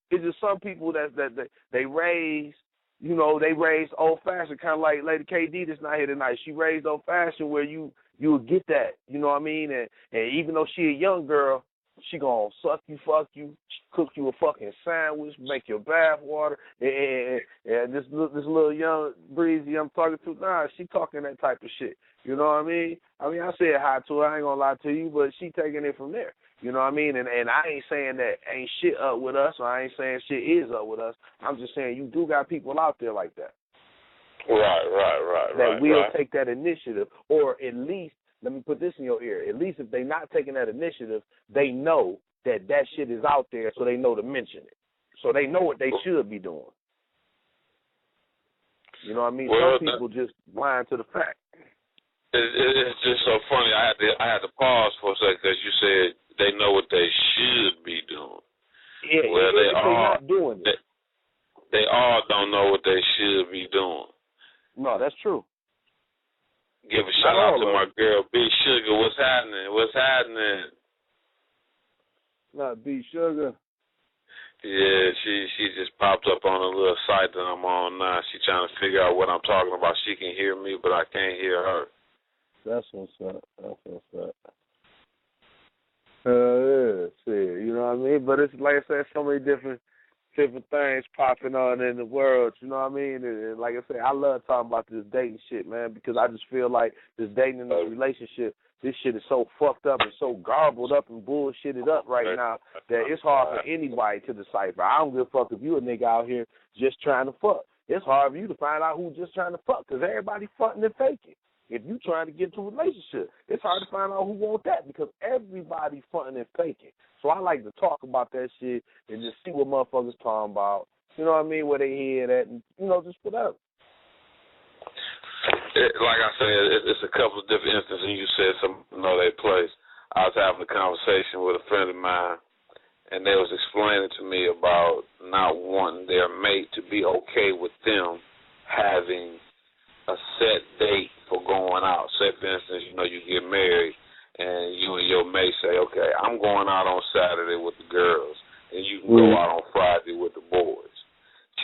There's some people that they raise. They raised old fashioned, kind of like Lady KD that's not here tonight. She raised old fashioned where you would get that. You know what I mean? And even though she a young girl, she gonna suck you, fuck you, cook you a fucking sandwich, make your bath water, and this little young breezy I'm talking to now, she talking that type of shit. You know what I mean? I said hi to her, I ain't gonna lie to you, but she taking it from there. You know what I mean? And I ain't saying that ain't shit up with us, or I ain't saying shit is up with us. I'm just saying you do got people out there like that. Right. That will take that initiative, or at least, let me put this in your ear, at least if they not taking that initiative, they know that shit is out there, so they know to mention it. So they know what they should be doing. You know what I mean? Well, some people just blind to the fact. It's just so funny. I had to pause for a second because you said they know what they should be doing. Yeah, well, they not doing it. They all don't know what they should be doing. No, that's true. Give a shout out to my girl B Sugar. What's happening? Not B Sugar. Yeah, she just popped up on a little site that I'm on now. She trying to figure out what I'm talking about. She can hear me, but I can't hear her. That's what's up. Yeah, shit, you know what I mean? But it's like I said, so many different things popping on in the world, you know what I mean? And like I said, I love talking about this dating shit, man, because I just feel like this dating and this relationship, this shit is so fucked up and so garbled up and bullshitted up right now that it's hard for anybody to decipher. I don't give a fuck if you a nigga out here just trying to fuck. It's hard for you to find out who's just trying to fuck because everybody fucking and faking. If you trying to get into a relationship, it's hard to find out who want that because everybody fronting and faking. So I like to talk about that shit and just see what motherfuckers talking about. You know what I mean? Where they hear that, and just whatever. Like I said, it's a couple of different instances. You said some know their place. I was having a conversation with a friend of mine, and they was explaining to me about not wanting their mate to be okay with them having a set date for going out. Say, for instance, you get married, and you and your mate say, okay, I'm going out on Saturday with the girls, and you can go out on Friday with the boys.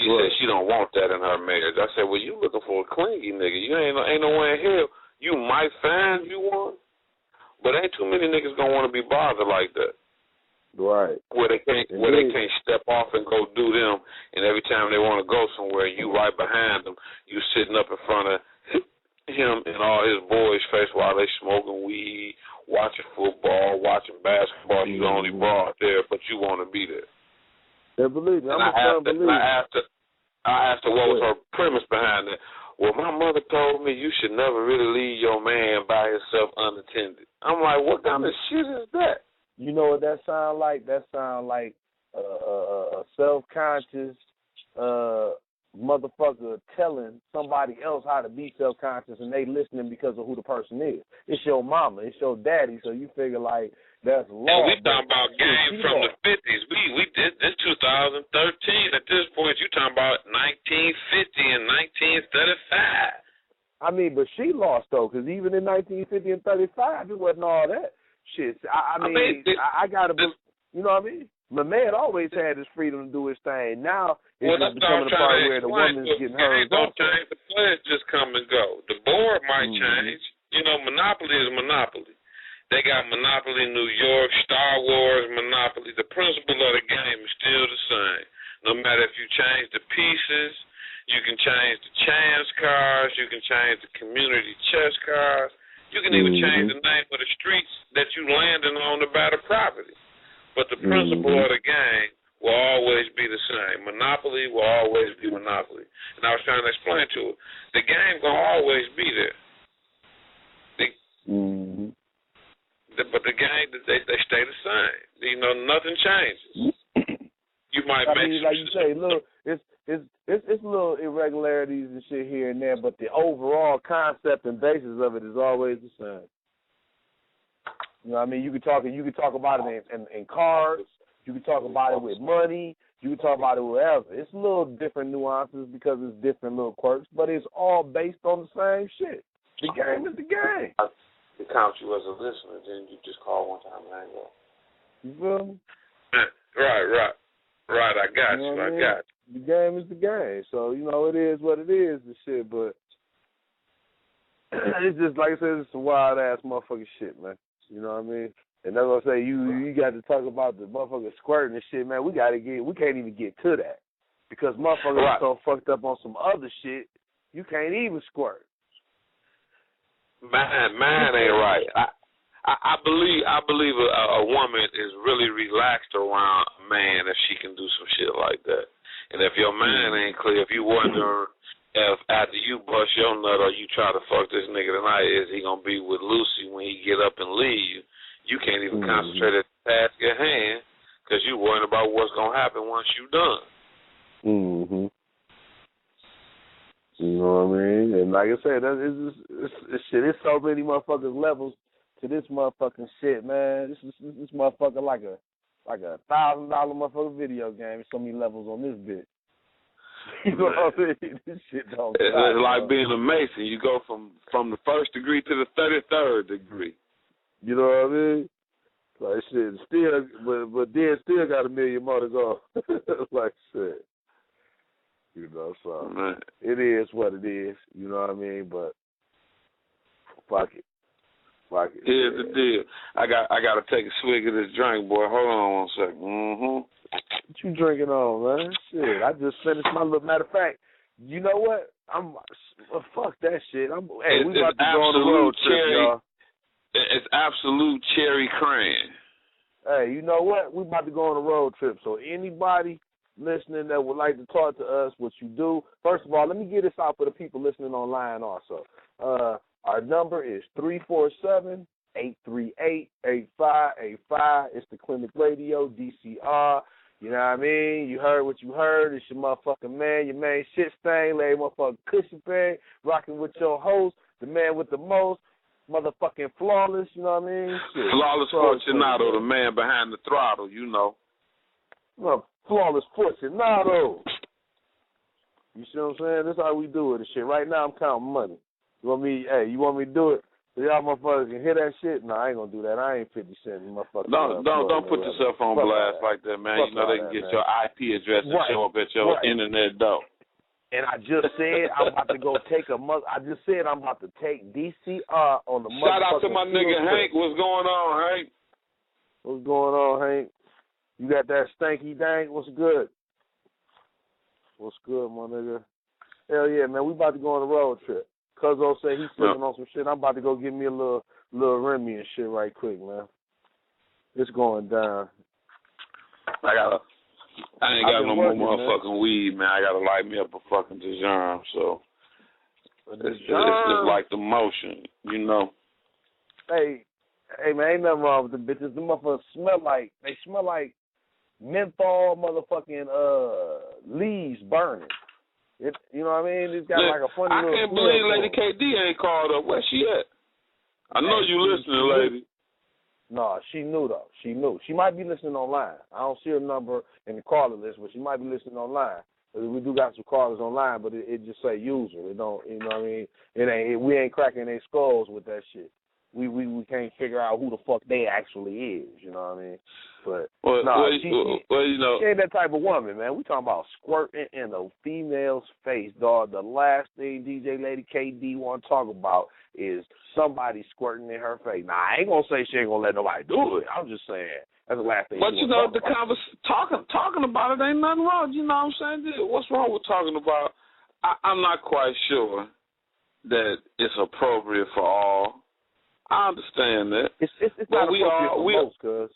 she said she don't want that in her marriage. I said, well, you looking for a clingy nigga. You ain't no way in hell. You might find you one, but ain't too many niggas gonna want to be bothered like that. Right. Where they can't step off and go do them, and every time they want to go somewhere, you right behind them. You sitting up in front of him and all his boys' face while they smoking weed, watching football, watching basketball. You the only broad there, but you want to be there. Yeah, believe me. I asked her what was her premise behind that. Well, my mother told me you should never really leave your man by himself unattended. I'm like, what kind of shit is that? You know what that sound like? That sound like a self-conscious motherfucker telling somebody else how to be self-conscious, and they listening because of who the person is. It's your mama, it's your daddy, so you figure like that's law. And we talking about game from the 50s. We did this 2013. At this point, you talking about 1950 and 1935. I mean, but she lost though, because even in 1950 and 35, it wasn't all that shit. I gotta, you know what I mean? My man always had his freedom to do his thing. Now it's just becoming a part where the woman's getting hers. Don't change. The players just come and go. The board might change. You know, Monopoly is Monopoly. They got Monopoly New York, Star Wars, Monopoly. The principle of the game is still the same. No matter if you change the pieces, you can change the chance cards, you can change the community chess cards, you can even change the name of the streets that you landing on to buy the property. But the principle of the game will always be the same. Monopoly will always be Monopoly. And I was trying to explain to her, the game going to always be there. But the game, they stay the same. You know, nothing changes. You might make like you say, look, it's little irregularities and shit here and there, but the overall concept and basis of it is always the same. You know what I mean? You can talk about it in cars. You can talk about it with money. You can talk about it wherever. It's little different nuances because it's different little quirks, but it's all based on the same shit. The game is the game. It counts you as a listener, then you just call one time and hang up. You feel me? Right. I got you. I got you. The game is the game. So, you know, it is what it is and shit, but it's just, like I said, it's some wild-ass motherfucking shit, man. You know what I mean? And that's what I say, you got to talk about the motherfucking squirting and shit, man. We can't even get to that. Because motherfuckers are so fucked up on some other shit, you can't even squirt. Mine ain't right. I believe a woman is really relaxed around a man if she can do some shit like that. And if your mind ain't clear, if you wonder if after you bust your nut or you try to fuck this nigga tonight, is he gonna be with Lucy when he get up and leave? You can't even concentrate at the task at hand because you worrying about what's gonna happen once you done. You know what I mean? And like I said, it's shit. There's so many motherfuckers levels to this motherfucking shit, man. This motherfucker like a $1,000 motherfucking video game. There's so many levels on this bitch. You know what I mean? This shit don't. It's like being a Mason. You go from the first degree to the 33rd degree. You know what I mean? Like shit, still, but then still got a million more to go. Like shit. You know, so it is what it is. You know what I mean? But fuck it. Here's the deal. I got to take a swig of this drink, boy. Hold on one second. What you drinking on, man? Shit, I just finished my little. Matter of fact, you know what? Fuck that shit. We about to go on the road trip, y'all. It's absolute cherry cran. Hey, you know what? We about to go on a road trip. So anybody listening that would like to talk to us, what you do, first of all, let me get this out for the people listening online also. Our number is 347-838-8585. It's the Clinic Radio, DCR. You know what I mean? You heard what you heard. It's your motherfucking man, your main shit stain, lady motherfucking Kushingberry, rocking with your host, the man with the most, motherfucking Flawless, you know what I mean? Shit. Flawless Fortunato, the man behind the throttle, you know. Well, Flawless Fortunato. You see what I'm saying? That's how we do it and shit. Right now I'm counting money. You want me to do it? Y'all motherfuckers can hear that shit? No, I ain't gonna do that. I ain't 50 Cent, motherfucker. Don't put yourself on blast like that, man. You know they can get your IP address and show up at your internet door. And I just said I'm about to go take I just said I'm about to take DCR on the motherfucking. Shout out to my nigga Hank. What's going on, Hank? What's going on, Hank? You got that stanky dank? What's good? What's good, my nigga? Hell yeah, man. We about to go on a road trip. Cuzzo say he's sitting on some shit. I'm about to go get me a little Remy and shit right quick, man. It's going down. I ain't got no more motherfucking weed, man. I gotta light me up a fucking DCR, so it's just like the motion, you know. Hey, man, ain't nothing wrong with the bitches. The motherfuckers smell like menthol motherfucking leaves burning. You know what I mean? It's got like a funny little. I can't believe Lady KD ain't called up. Where she at? I know you listening, lady. No, she knew though. She knew. She might be listening online. I don't see her number in the caller list, but she might be listening online. We do got some callers online, but it just say user. It don't. You know what I mean? We ain't cracking their skulls with that shit. We can't figure out who the fuck they actually is. You know what I mean? But she ain't that type of woman, man. We talking about squirting in a female's face, dog. The last thing DJ Lady KD want to talk about is somebody squirting in her face. Now, I ain't gonna say she ain't gonna let nobody do it. I'm just saying that's the last thing. But you know, talking about it ain't nothing wrong. You know what I'm saying? What's wrong with talking about? I'm not quite sure that it's appropriate for all. I understand that. It's not appropriate for most, cuz.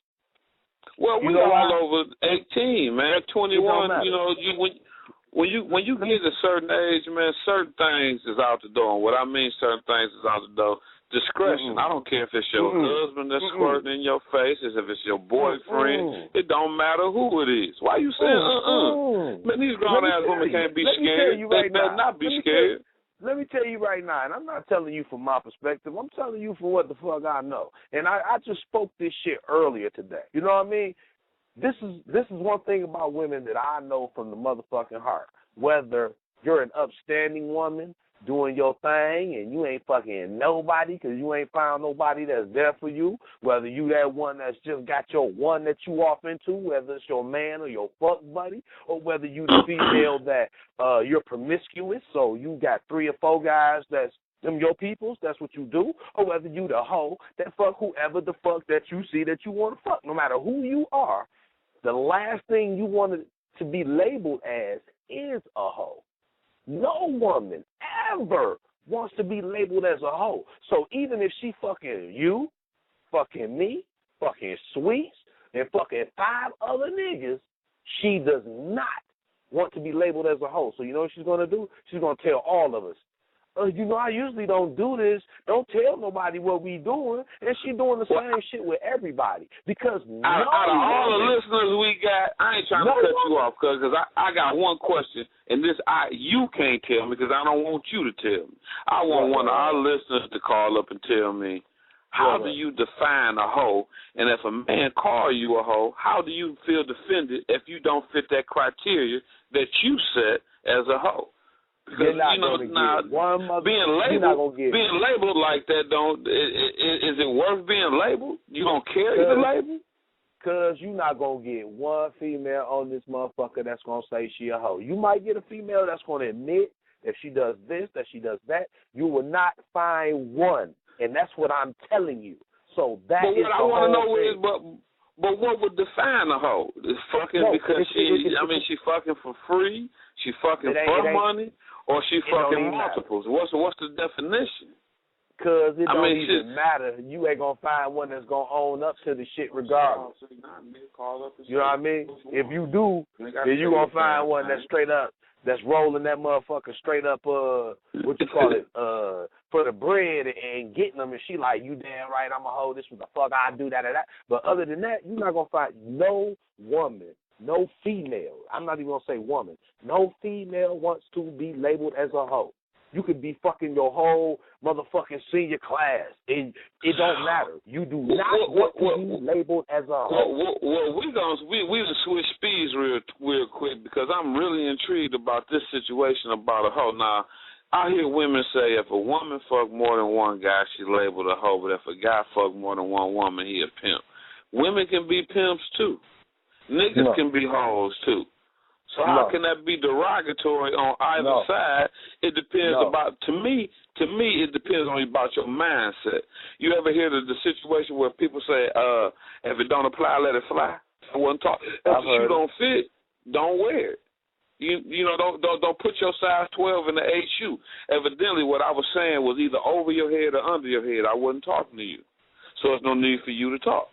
Well, we all over 18, man. 21. You know, when you get a certain age, man, certain things is out the door. And what I mean, certain things is out the door. Discretion. I don't care if it's your husband that's squirting in your face, if it's your boyfriend. It don't matter who it is. Why you saying Man, these grown ass women can't be scared. They better not be scared. Let me tell you right now, and I'm not telling you from my perspective. I'm telling you from what the fuck I know. And I just spoke this shit earlier today. You know what I mean? This is one thing about women that I know from the motherfucking heart. Whether you're an upstanding woman doing your thing and you ain't fucking nobody because you ain't found nobody that's there for you, whether you that one that's just got your one that you off into, whether it's your man or your fuck buddy, or whether you the female that you're promiscuous, so you got 3 or 4 guys that's them your peoples, that's what you do, or whether you the hoe that fuck whoever the fuck that you see that you want to fuck. No matter who you are, the last thing you want to be labeled as is a hoe. No woman ever wants to be labeled as a hoe. So even if she fucking you, fucking me, fucking Sweets, and fucking 5 other niggas, she does not want to be labeled as a hoe. So you know what she's going to do? She's going to tell all of us, you know, I usually don't do this. Don't tell nobody what we doing. And she doing the same shit with everybody. Because out of all the listeners we got, I ain't trying to cut you off, because I got one question, and this you can't tell me because I don't want you to tell me. I want one of our listeners to call up and tell me, how do you define a hoe? And if a man call you a hoe, how do you feel defended if you don't fit that criteria that you set as a hoe? Because you know, now being labeled like that, is it worth being labeled? You don't carry the label? Because you're not going to get one female on this motherfucker that's going to say she a hoe. You might get a female that's going to admit that she does this, that she does that. You will not find one, and that's what I'm telling you. So that is what I want to know is, but what would define a hoe? Is fucking because she fucking for free? She fucking for money? Or she fucking multiples? What's the definition? Because it don't even matter. You ain't going to find one that's going to own up to the shit regardless. You know what I mean? If you do, then you going to find one that's straight up, that's rolling that motherfucker straight up, for the bread and getting them. And she like, you damn right, I'm a hoe. This is the fuck I do, that. But other than that, you're not going to find no woman, no female. I'm not even going to say woman. No female wants to be labeled as a hoe. You could be fucking your whole motherfucking senior class. It don't matter. You do not want to be labeled as a hoe. Well, we gonna switch speeds real quick because I'm really intrigued about this situation about a hoe. Now, I hear women say if a woman fuck more than one guy, she labeled a hoe, but if a guy fuck more than one woman, he a pimp. Women can be pimps too. Niggas can be hoes too. So how can that be derogatory on either side? It depends about, to me, it depends on about your mindset. You ever hear the situation where people say, if it don't apply, let it fly? I wasn't talking. If the shoe don't fit, don't wear it. You know, don't put your size 12 in the 8 shoe. Evidently, what I was saying was either over your head or under your head. I wasn't talking to you, so there's no need for you to talk.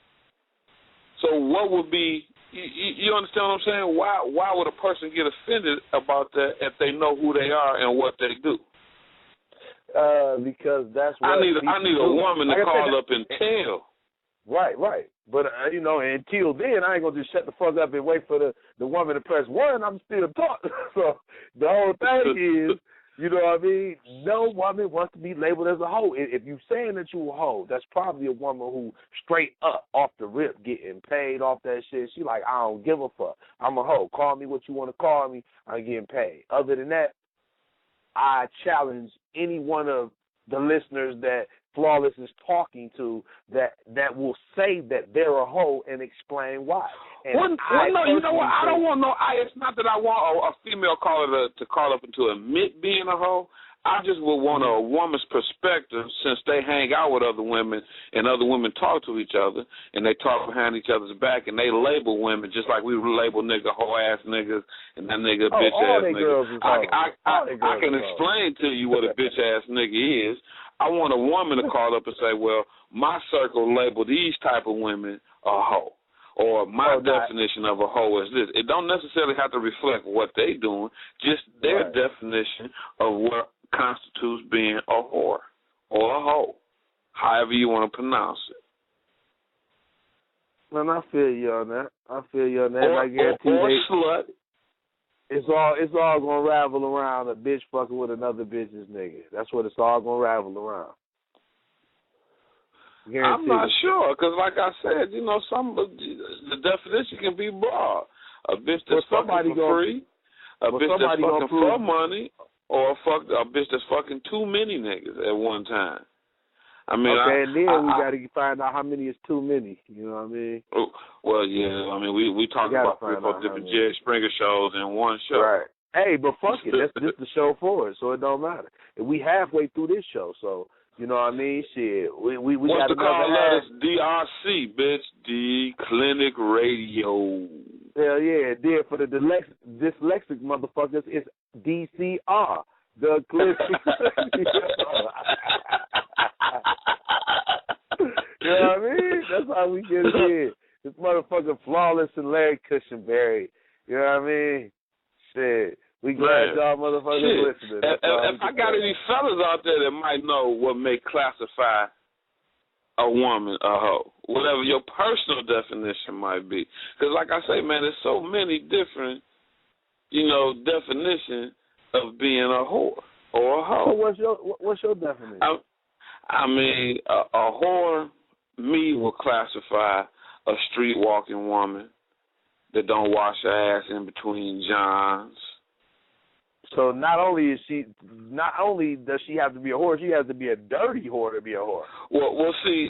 So what would be? You understand what I'm saying? Why would a person get offended about that if they know who they are and what they do? Because that's what I need a woman to call up and tell. Right. But, you know, until then, I ain't going to just shut the fuck up and wait for the woman to press 1. I'm still talking. So the whole thing is, you know what I mean, no woman wants to be labeled as a hoe. If you saying that you a hoe, that's probably a woman who straight up off the rip getting paid off that shit. She like, I don't give a fuck. I'm a hoe. Call me what you want to call me. I'm getting paid. Other than that, I challenge any one of the listeners that Flawless is talking to that will say that they're a hoe and explain why. And no, you know what? I don't want no. It's not that I want a female caller to call up and to admit being a hoe. I just would want a woman's perspective, since they hang out with other women and other women talk to each other and they talk behind each other's back and they label women just like we label nigga hoe ass niggas and that nigga bitch ass nigga. I can explain to you what a bitch ass nigga is. I want a woman to call up and say, well, my circle label these type of women a hoe. Or my definition of a hoe is this. It don't necessarily have to reflect what they doing, just their definition of what constitutes being a whore or a hoe, however you want to pronounce it. Man, I feel you on that. I guarantee or slut. It's all gonna ravel around a bitch fucking with another bitch's nigga. That's what it's all gonna ravel around. Guaranteed. I'm not sure, because like I said, you know, the definition can be broad. A bitch that's fucking for free, a bitch that's fucking for money, or a bitch that's fucking too many niggas at one time. I mean, and then we got to find out how many is too many. You know what I mean? Well, yeah. I mean, we talk about 3 or 4 different Jerry Springer shows in one show. Right. Hey, but fuck it. That's just the show for it, so it don't matter. And we halfway through this show, so you know what I mean? Shit, we got to call letters DRC, bitch. D Clinic Radio. Hell yeah. Then for the dyslexic motherfuckers, it's DCR. The Clinic. You know what I mean? That's how we get it in. This motherfucker Flawless and Larry Kushingberry. You know what I mean? Shit. We glad y'all motherfuckers listening. If I got any fellas out there that might know what may classify a woman a hoe, whatever your personal definition might be. Because like I say, man, there's so many different, you know, definitions of being a whore or a hoe. So what's your definition? I mean, a whore, me, will classify a street-walking woman that don't wash her ass in between johns. So not only does she have to be a whore, she has to be a dirty whore to be a whore. Well, see,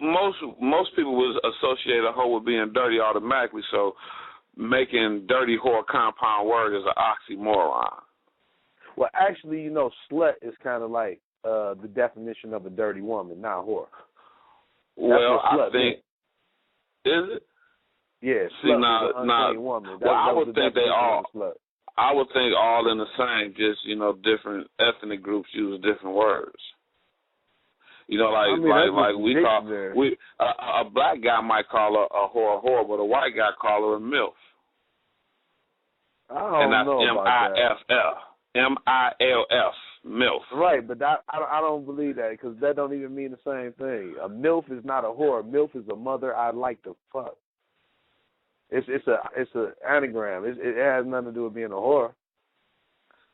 most people would associate a whore with being dirty automatically. So making dirty whore a compound word is an oxymoron. Well, actually, you know, slut is kind of like the definition of a dirty woman, not a whore. Well, I think is it? Yeah, see, not woman. Well, I would think they all. I would think all in the same, just, you know, different ethnic groups use different words. You know, like we call a black guy might call a whore, but a white guy call her a MILF. I don't know about that. MILF, MILF. Right, but I don't believe that, because that don't even mean the same thing. A MILF is not a whore. A MILF is a mother I'd like to fuck. It's a anagram. It has nothing to do with being a whore.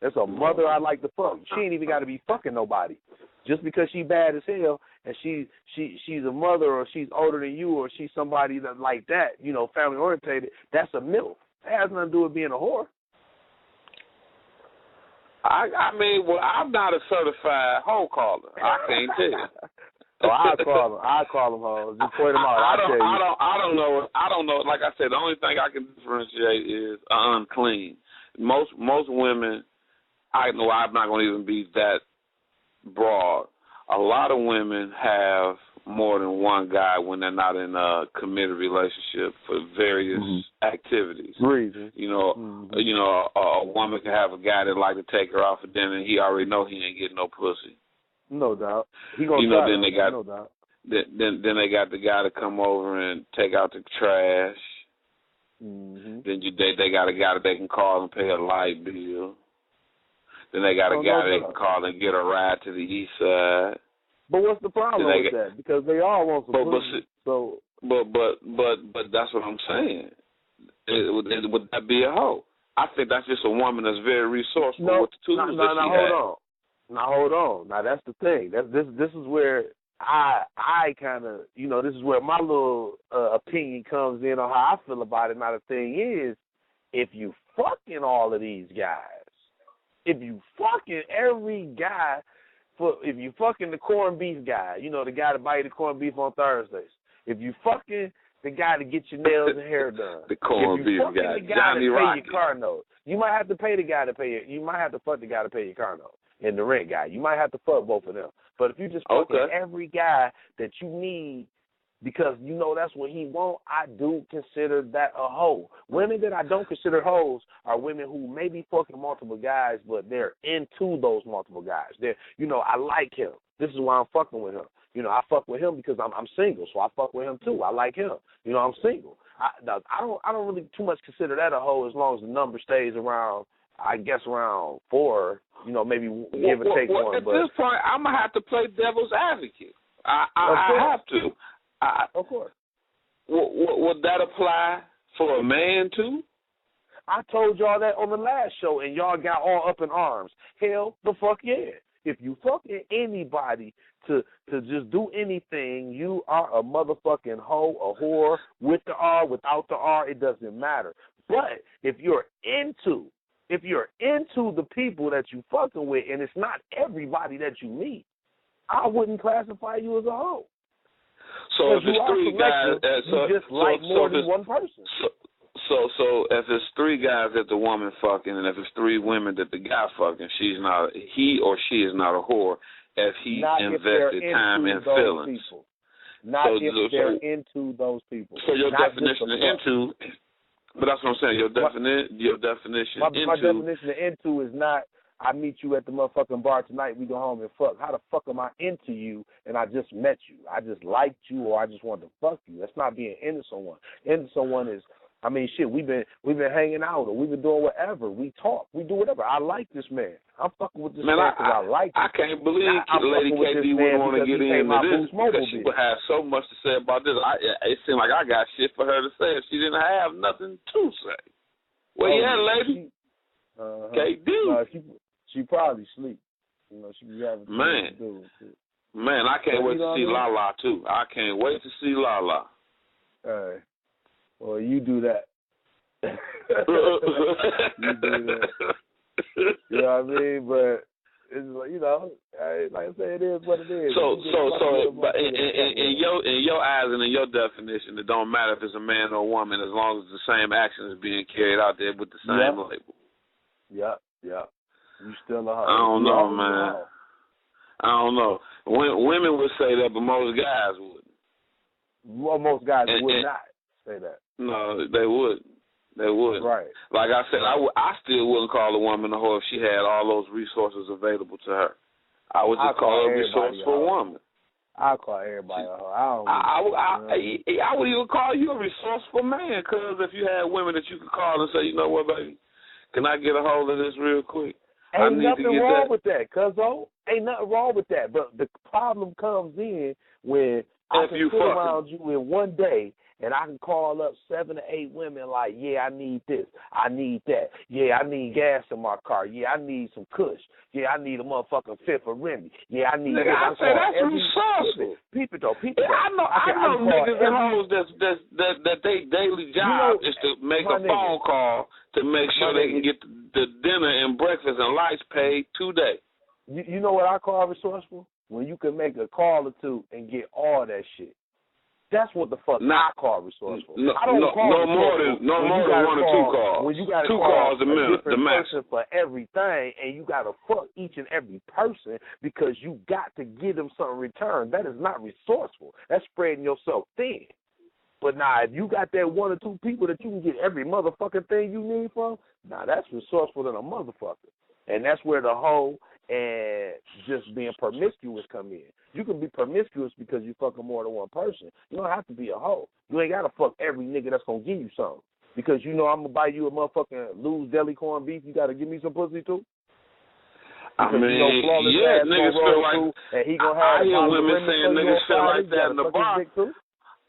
It's a mother I like to fuck. She ain't even got to be fucking nobody. Just because she bad as hell and she's a mother, or she's older than you, or she's somebody that like that, you know, family orientated, that's a MILF. It has nothing to do with being a whore. I mean, well, I'm not a certified hoe caller. I can't tell you. Oh, I'll call them hoes. Just point them out. I don't know. Like I said, the only thing I can differentiate is unclean. Most women, I know I'm not going to even be that broad. A lot of women have more than one guy when they're not in a committed relationship for various activities. Reasons. You know, a woman can have a guy that like to take her out for dinner, and he already know he ain't getting no pussy. No doubt. He gonna try then they got no doubt. Then they got the guy to come over and take out the trash. Mm-hmm. Then they got a guy that they can call and pay a light bill. Then they got a guy they can call and get a ride to the east side. But what's the problem with that? Because they all want some pussy. But that's what I'm saying. Would that be a hoe? I think that's just a woman that's very resourceful with the tools that she has. Now hold on. Now that's the thing. This is where I kind of, this is where my little opinion comes in on how I feel about it. Now the thing is, if you fucking all of these guys, if you fucking every guy, if you fucking the corned beef guy, the guy that buy you the corned beef on Thursdays, if you fucking the guy to get your nails and hair done, the corned beef guy, the guy Johnny to pay Rocket. your car note, you might have to pay the guy to pay you might have to fuck the guy to pay your car note. And the rent guy, you might have to fuck both of them. But if you just fucking every guy that you need because that's what he want, I do consider that a hoe. Women that I don't consider hoes are women who may be fucking multiple guys, but they're into those multiple guys. They're, I like him. This is why I'm fucking with him. I fuck with him because I'm single, so I fuck with him too. I like him. I'm single. I don't really too much consider that a hoe as long as the number stays around. I guess around 4, maybe give or take one. At this point, I'm going to have to play devil's advocate. I have to. Of course. Would that apply for a man, too? I told y'all that on the last show, and y'all got all up in arms. Hell, the fuck yeah. If you fucking anybody to just do anything, you are a motherfucking hoe, a whore, with the R, without the R, it doesn't matter. But if you're into the people that you fucking with, and it's not everybody that you meet, I wouldn't classify you as a hoe. So if it's 3 guys, you just like more than one person. So if it's 3 guys that the woman fucking, and if it's 3 women that the guy fucking, he or she is not a whore if he invested time and feelings. Not if they're into those people. So your definition of into. But that's what I'm saying. Your definition my definition of into is not I meet you at the motherfucking bar tonight, we go home and fuck. How the fuck am I into you and I just met you? I just liked you or I just wanted to fuck you. That's not being into someone. Into someone is, we've been hanging out or we've been doing whatever. We talk. We do whatever. I like this man. I'm fucking with this man because I like him. I can't believe Lady KD wouldn't want to get into this because she would have so much to say about this. It seemed like I got shit for her to say if she didn't have nothing to say. Well, lady. KD. She probably sleep. She be having to do shit. Man, I can't wait to see Lala too. I can't wait to see Lala. Hey. Well, you do that. You do that. You know what I mean? But it's like I say, it is what it is. But in your eyes and in your definition, it don't matter if it's a man or a woman as long as the same action is being carried out there with the same label. Yep. You still a hoe. I don't know, man. I don't know. Women would say that, but most guys wouldn't. Well, most guys would not say that. No, they would. They would. Right. Like I said, I still wouldn't call a woman a hoe if she had all those resources available to her. I would just call her a resourceful woman. I'll call everybody a hoe. I would even call you a resourceful man, because if you had women that you could call and say, you know what, baby, can I get a hold of this real quick? Ain't nothing wrong with that, cuzzo. Ain't nothing wrong with that. But the problem comes in when I can sit around you in one day and I can call up 7 to 8 women like, yeah, I need this. I need that. Yeah, I need gas in my car. Yeah, I need some Kush. Yeah, I need a motherfucking fifth of Remy. Yeah, I need this. I say that's resourceful. People though. I know niggas and hoes that they daily job is to make a phone call to make sure they can get the dinner and breakfast and lights paid today. You know what I call resourceful? When you can make a call or two and get all that shit. That's what the fuck I call resourceful. I don't call no more than 1 or 2 calls. When you got to 2 call calls a minute, the max. person for everything, and you got to fuck each and every person because you got to give them something returned. That is not resourceful. That's spreading yourself thin. But now, if you got that 1 or 2 people that you can get every motherfucking thing you need from, now that's resourceful than a motherfucker. And that's where the hoe and just being promiscuous come in. You can be promiscuous because you fucking more than one person. You don't have to be a hoe. You ain't got to fuck every nigga that's going to give you something. Because you know I'm going to buy you a motherfucking loose deli corned beef. You got to give me some pussy too? Because niggas feel like, and he gonna have I hear women saying niggas feel like that in the bar.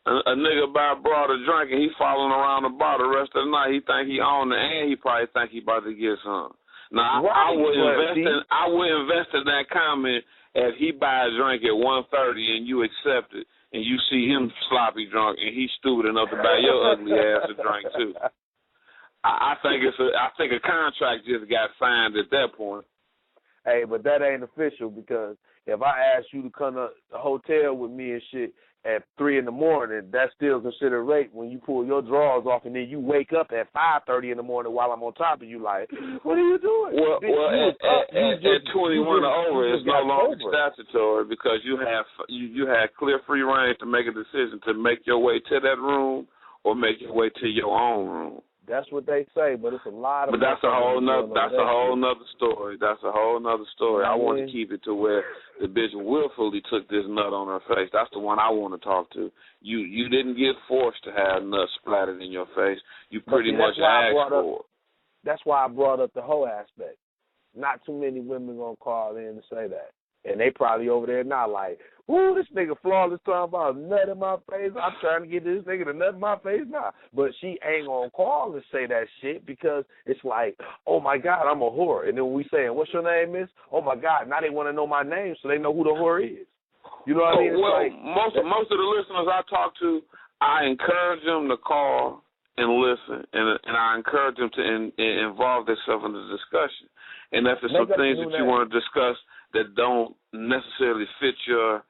A nigga buy a broad a drink and he following around the bar the rest of the night. He think he own it and he probably think he about to get some. Now, I would invest in that comment if he buy a drink at 1:30 and you accept it and you see him sloppy drunk and he's stupid enough to buy your ugly ass a drink too. I think a contract just got signed at that point. Hey, but that ain't official because if I ask you to come to the hotel with me and shit at 3 a.m, that's still considered rape when you pull your drawers off and then you wake up at 5:30 in the morning while I'm on top of you like, what are you doing? Well, at 21 or over, it's no longer statutory because you had clear free reign to make a decision to make your way to that room or make your way to your own room. That's what they say, but it's a lot of. But that's a whole nother story. That's a whole nother story. I want to keep it to where the bitch willfully took this nut on her face. That's the one I want to talk to. You didn't get forced to have nuts splattered in your face. You pretty much asked for it. That's why I brought up the whole aspect. Not too many women gonna call in and say that, and they probably over there now like, ooh, this nigga Flawless talking about a nut in my face. I'm trying to get this nigga to nut in my face now. But she ain't going to call and say that shit because it's like, oh, my God, I'm a whore. And then when we saying, what's your name, miss? Oh, my God, now they want to know my name so they know who the whore is. You know what I mean? It's well, most of the listeners I talk to, I encourage them to call and listen, and I encourage them to involve themselves in the discussion. And if there's some things that you want to discuss that don't necessarily fit your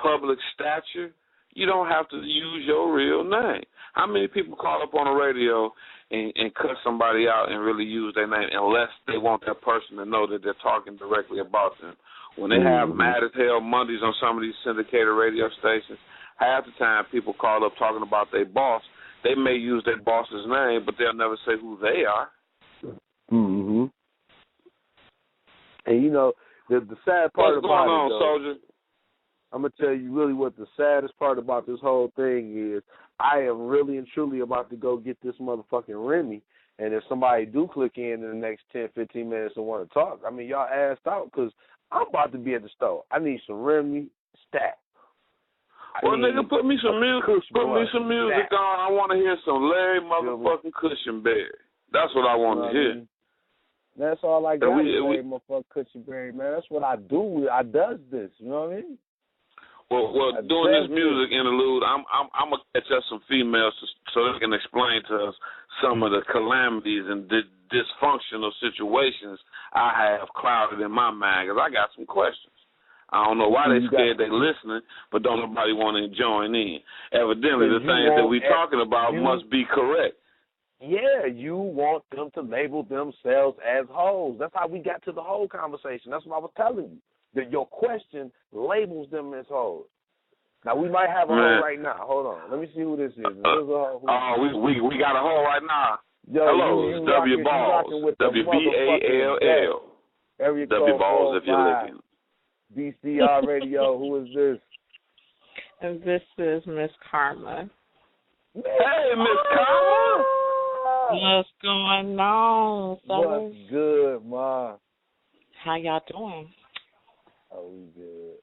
public stature, you don't have to use your real name. How many people call up on the radio and cut somebody out and really use their name unless they want that person to know that they're talking directly about them? When they have Mad as Hell Mondays on some of these syndicated radio stations, half the time people call up talking about their boss. They may use their boss's name, but they'll never say who they are. Mm-hmm. And, you know, the sad part What's going on, soldier? I'm going to tell you really what the saddest part about this whole thing is. I am really and truly about to go get this motherfucking Remy. And if somebody do click in the next 10, 15 minutes and want to talk, I mean, y'all assed out because I'm about to be at the store. I need some Remy stat. Well, nigga, put me some music. Put me some music on. I want to hear some Larry motherfucking Kushingberry. That's what I want to hear. That's all I got. Larry motherfucking Kushingberry, man. That's what I do. I does this. You know what I mean? Well, doing this music interlude, I'm gonna catch up some females so they can explain to us some of the calamities and dysfunctional situations I have clouded in my mind. Because I got some questions. I don't know why they scared they listening, but don't nobody want to join in. Evidently, the things that we talking about must be correct. Yeah, you want them to label themselves as hoes. That's how we got to the whole conversation. That's what I was telling you. That your question labels them as hoes. Now, we might have a hoe right now. Hold on. Let me see who this is. We got a hoe right now. Yo, hello, it's W Balls. WBALL. W Balls if you're looking. DCR Radio, who is this? And this is Miss Karma. Hey, Miss Karma. What's going on, fellas? What's good, Ma? How y'all doing? Oh, we good.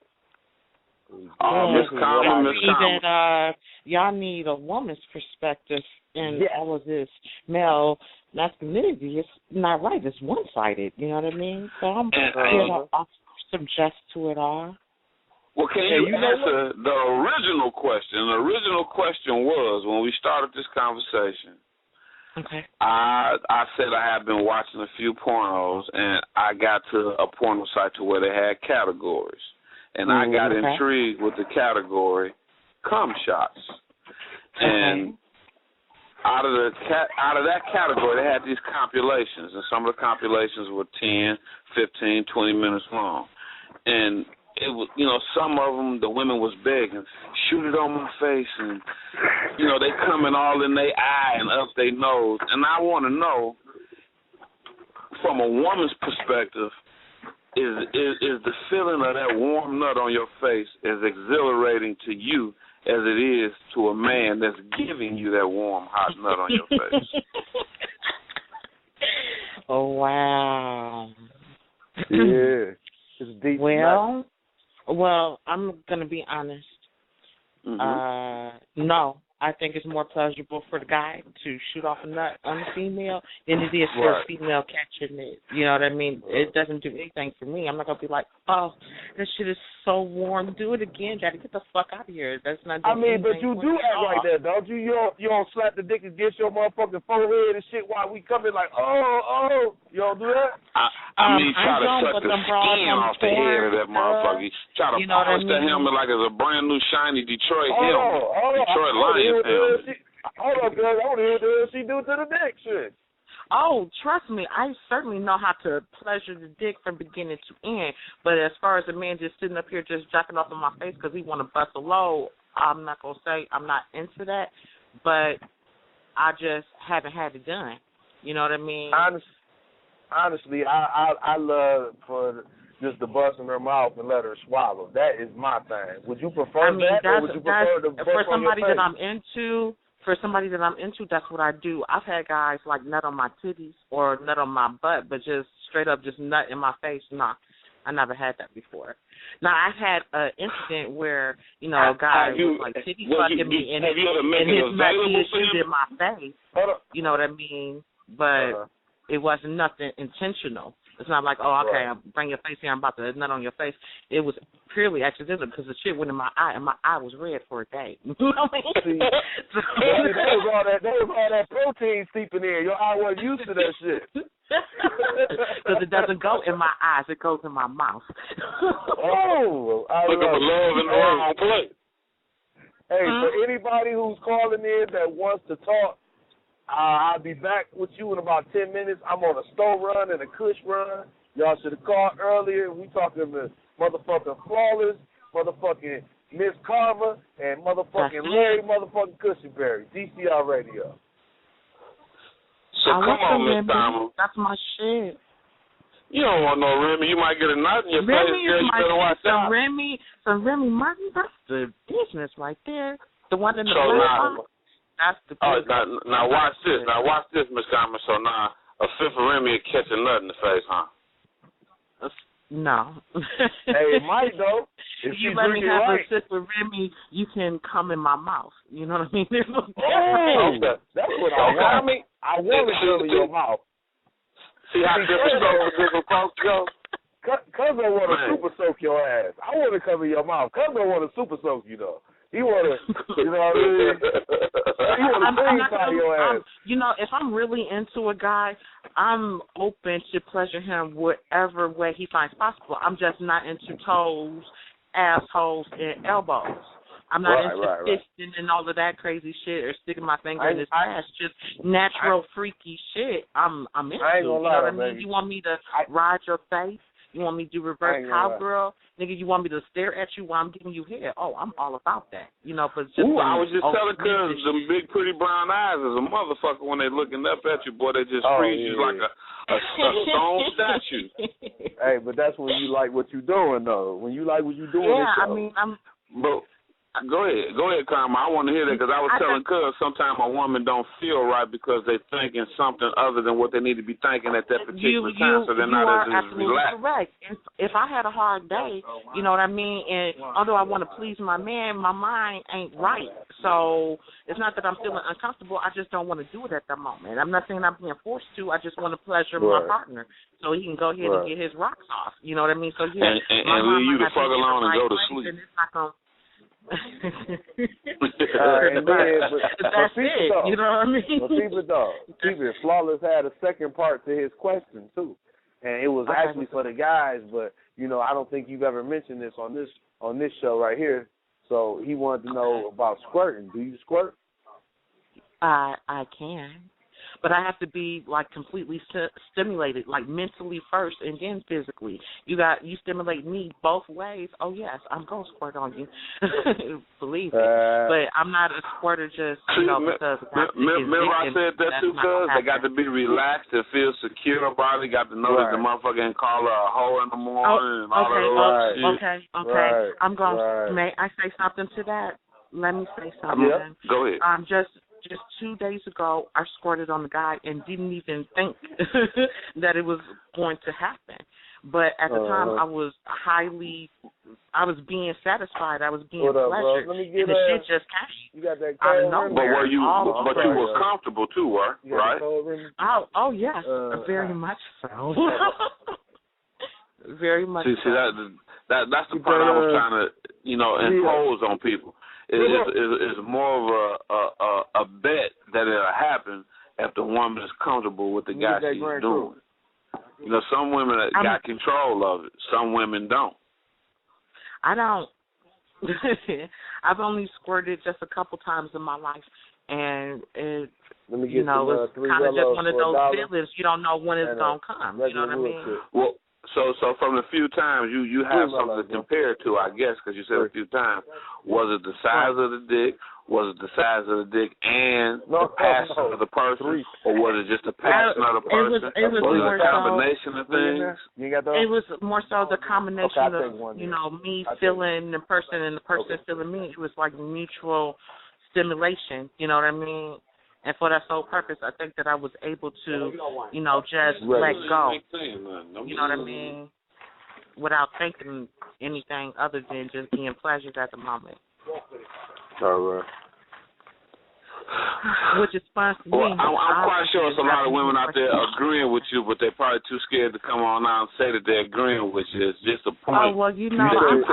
Miss Karma. Y'all need a woman's perspective in all of this male masculinity. It's not right. It's one-sided. You know what I mean? So I'm here to suggest to it all. Well, can you answer the original question? The original question was, when we started this conversation, Okay. I said I had been watching a few pornos, and I got to a porno site to where they had categories, and I got intrigued with the category cumshots, and out of that category, they had these compilations, and some of the compilations were 10, 15, 20 minutes long, and it was, some of them, the women was begging, shoot it on my face, and, they coming all in their eye and up their nose. And I want to know, from a woman's perspective, is the feeling of that warm nut on your face as exhilarating to you as it is to a man that's giving you that warm, hot nut on your face? Oh, wow. Yeah. It's deep. Well, I'm going to be honest. No, I think it's more pleasurable for the guy to shoot off a nut on the female than it is for a female catching it. You know what I mean? It doesn't do anything for me. I'm not going to be like, oh, this shit is so warm. Do it again, Daddy. Get the fuck out of here. That's not doing anything. But you do act like that, don't you? You don't slap the dick against your motherfucking forehead and shit while we come in like, oh. You don't do that? I mean, try to suck the skin off the head of that motherfucker. Try to polish the helmet like it's a brand new shiny Detroit helmet. Detroit Lions helmet. Hold on, girl. I want to hear what the hell she do to the dick shit. Oh, trust me, I certainly know how to pleasure the dick from beginning to end. But as far as a man just sitting up here just jacking off in my face because he want to bust a load, I'm not going to say I'm not into that. But I just haven't had it done. You know what I mean? Honestly, I love for just to bust in her mouth and let her swallow. That is my thing. Would you prefer that, or would you prefer to bust for somebody on your face? that I'm into? For somebody that I'm into, that's what I do. I've had guys like nut on my titties or nut on my butt, but just straight up just nut in my face. Nah, I never had that before. Now, I've had an incident where, a guy was like titty fucking me and his nut issued in my face. You know what I mean? But it wasn't nothing intentional. It's not like, okay, bring your face here, I'm about to nut on your face. It was purely accidental because the shit went in my eye, and my eye was red for a day. You know what I mean? That was all that protein seeping in. Your eye wasn't used to that shit. Because it doesn't go in my eyes, it goes in my mouth. I look at the love in the wrong place. Hey, for anybody who's calling in that wants to talk, I'll be back with you in about 10 minutes. I'm on a Stowe run and a Kush run. Y'all should have called earlier. We talking to motherfucking Flawless, motherfucking Miss Carver, and motherfucking Larry motherfucking Kushingberry, DCR Radio. So come on, Miss Carver. That's my shit. You don't want no Remy. You might get a nut in your face. Girl, you better watch out. Some Remy Martin, that's the business right there. The one in the black. That's the now watch this. Now watch this, Miss Carmen. So now a fifth of Remy will catch a nut in the face, huh? No. Hey, it might though. If you let me have a sip of Remy, you can come in my mouth. You know what I mean? That's what I want. I want to come in your mouth. See how different folks go? Cuz don't want to super soak your ass. I want to come in your mouth. Cuz don't want to super soak you though. He want to, you know what I mean? He want to inside your ass. If I'm really into a guy, I'm open to pleasure him whatever way he finds possible. I'm just not into toes, assholes, and elbows. I'm not into fisting and all of that crazy shit or sticking my finger in his ass. Just natural, freaky shit. I'm into. You know what I mean? You want me to ride your face? You want me to do reverse cowgirl? Nigga, you want me to stare at you while I'm giving you head? Oh, I'm all about that. But just I was just telling cuz them big pretty brown eyes is a motherfucker when they looking up at you, boy, they just freeze you like a stone statue. Hey, but that's when you like what you doing though. When you like what you doing. Yeah, I mean, Bro, go ahead, Karma. I want to hear that because I was telling cuz sometimes a woman don't feel right because they thinking something other than what they need to be thinking at that particular time, so they're not as relaxed. Correct. If I had a hard day, you know what I mean, and although I want to please my man, my mind ain't right. So it's not that I'm feeling uncomfortable. I just don't want to do it at that moment. I'm not saying I'm being forced to. I just want to pleasure my partner so he can go ahead and get his rocks off. You know what I mean? So and leave you to fuck alone and go to sleep. It's not gonna, And then, that's it. Though, you know what I mean? But keep it. Flawless had a second part to his question too, and it was actually for the guys. But I don't think you've ever mentioned this on this show right here. So he wanted to know about squirting. Do you squirt? I can. But I have to be like completely stimulated, like mentally first and then physically. You stimulate me both ways. Oh yes, I'm gonna squirt on you, believe me. But I'm not a squirter just because. Remember I said that too, cuz they got to be relaxed and feel secure about it. Got to know that the motherfucker ain't call her a hoe in the morning and all that shit. Okay. I'm gonna. May I say something to that? Let me say something. Go ahead. Just 2 days ago, I squirted on the guy and didn't even think that it was going to happen. But at the time, I was being satisfied. I was being pleasured. And the shit just came. You got that out of nowhere. But you were comfortable too, right? Oh yes, very much so. Very much so. That's the part I was trying to, impose on people. It's more of a bet that it'll happen if the woman is comfortable with the guy she's doing. Some women got control of it. Some women don't. I don't. I've only squirted just a couple times in my life, and it's kind of just one of those feelings. You don't know when it's gonna come. You know what I mean? Well. So from the few times you have something to compare to, I guess, because you said a few times. Was it the size of the dick? Was it the size of the dick and the passion of the person, or was it just the passion of the person? It was a combination of things? It was more so the combination of me feeling the person and the person feeling me. It was like mutual stimulation. You know what I mean? And for that sole purpose, I think that I was able to, just let go. You know what I mean? Without thinking anything other than just being pleasured at the moment. All right. Which is fun for me. Well, I'm quite sure there's a lot of women out there agreeing with you, but they're probably too scared to come on out and say that they're agreeing with you. It's just a point. Oh, well, I'm not a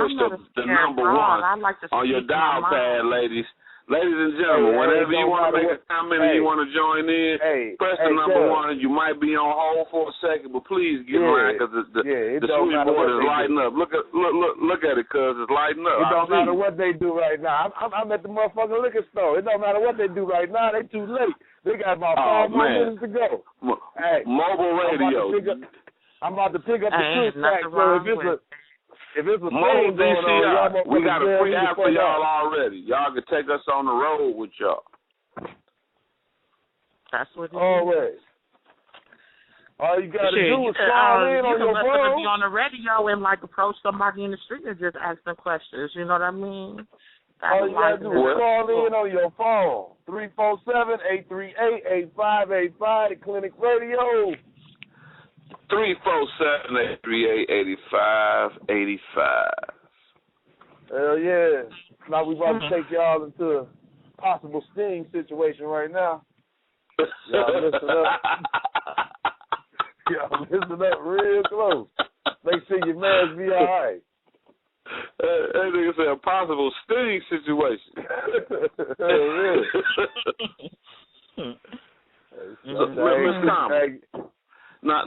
the number one I like to on your dial pad, ladies. Ladies and gentlemen, whenever you want to make a comment and you want to join in, press the number one. You might be on hold for a second, but please get line because the switchboard is lighting up. Look at it, cuz it's lighting up. It don't matter what they do right now. I'm at the motherfucking liquor store. It don't matter what they do right now. They too late. They got about 5 more minutes to go. Mobile radio. I'm about to pick up the truth track. So if it's a Mobile DCR, we got a free app for y'all out. already. Y'all can take us on the road with y'all. That's what it Always. All you got to do is call in on your phone. Be on the radio and approach somebody in the street and just ask them questions. You know what I mean? All you got to do is call in on your phone. 347-838-8585, the Clinic Radio. 347-838-8585. Hell yeah. Now we about to take y'all into a possible sting situation right now. Y'all listen up. Y'all listen up real close. Make sure your mask be all right. That nigga said a possible sting situation. Hell yeah. Now,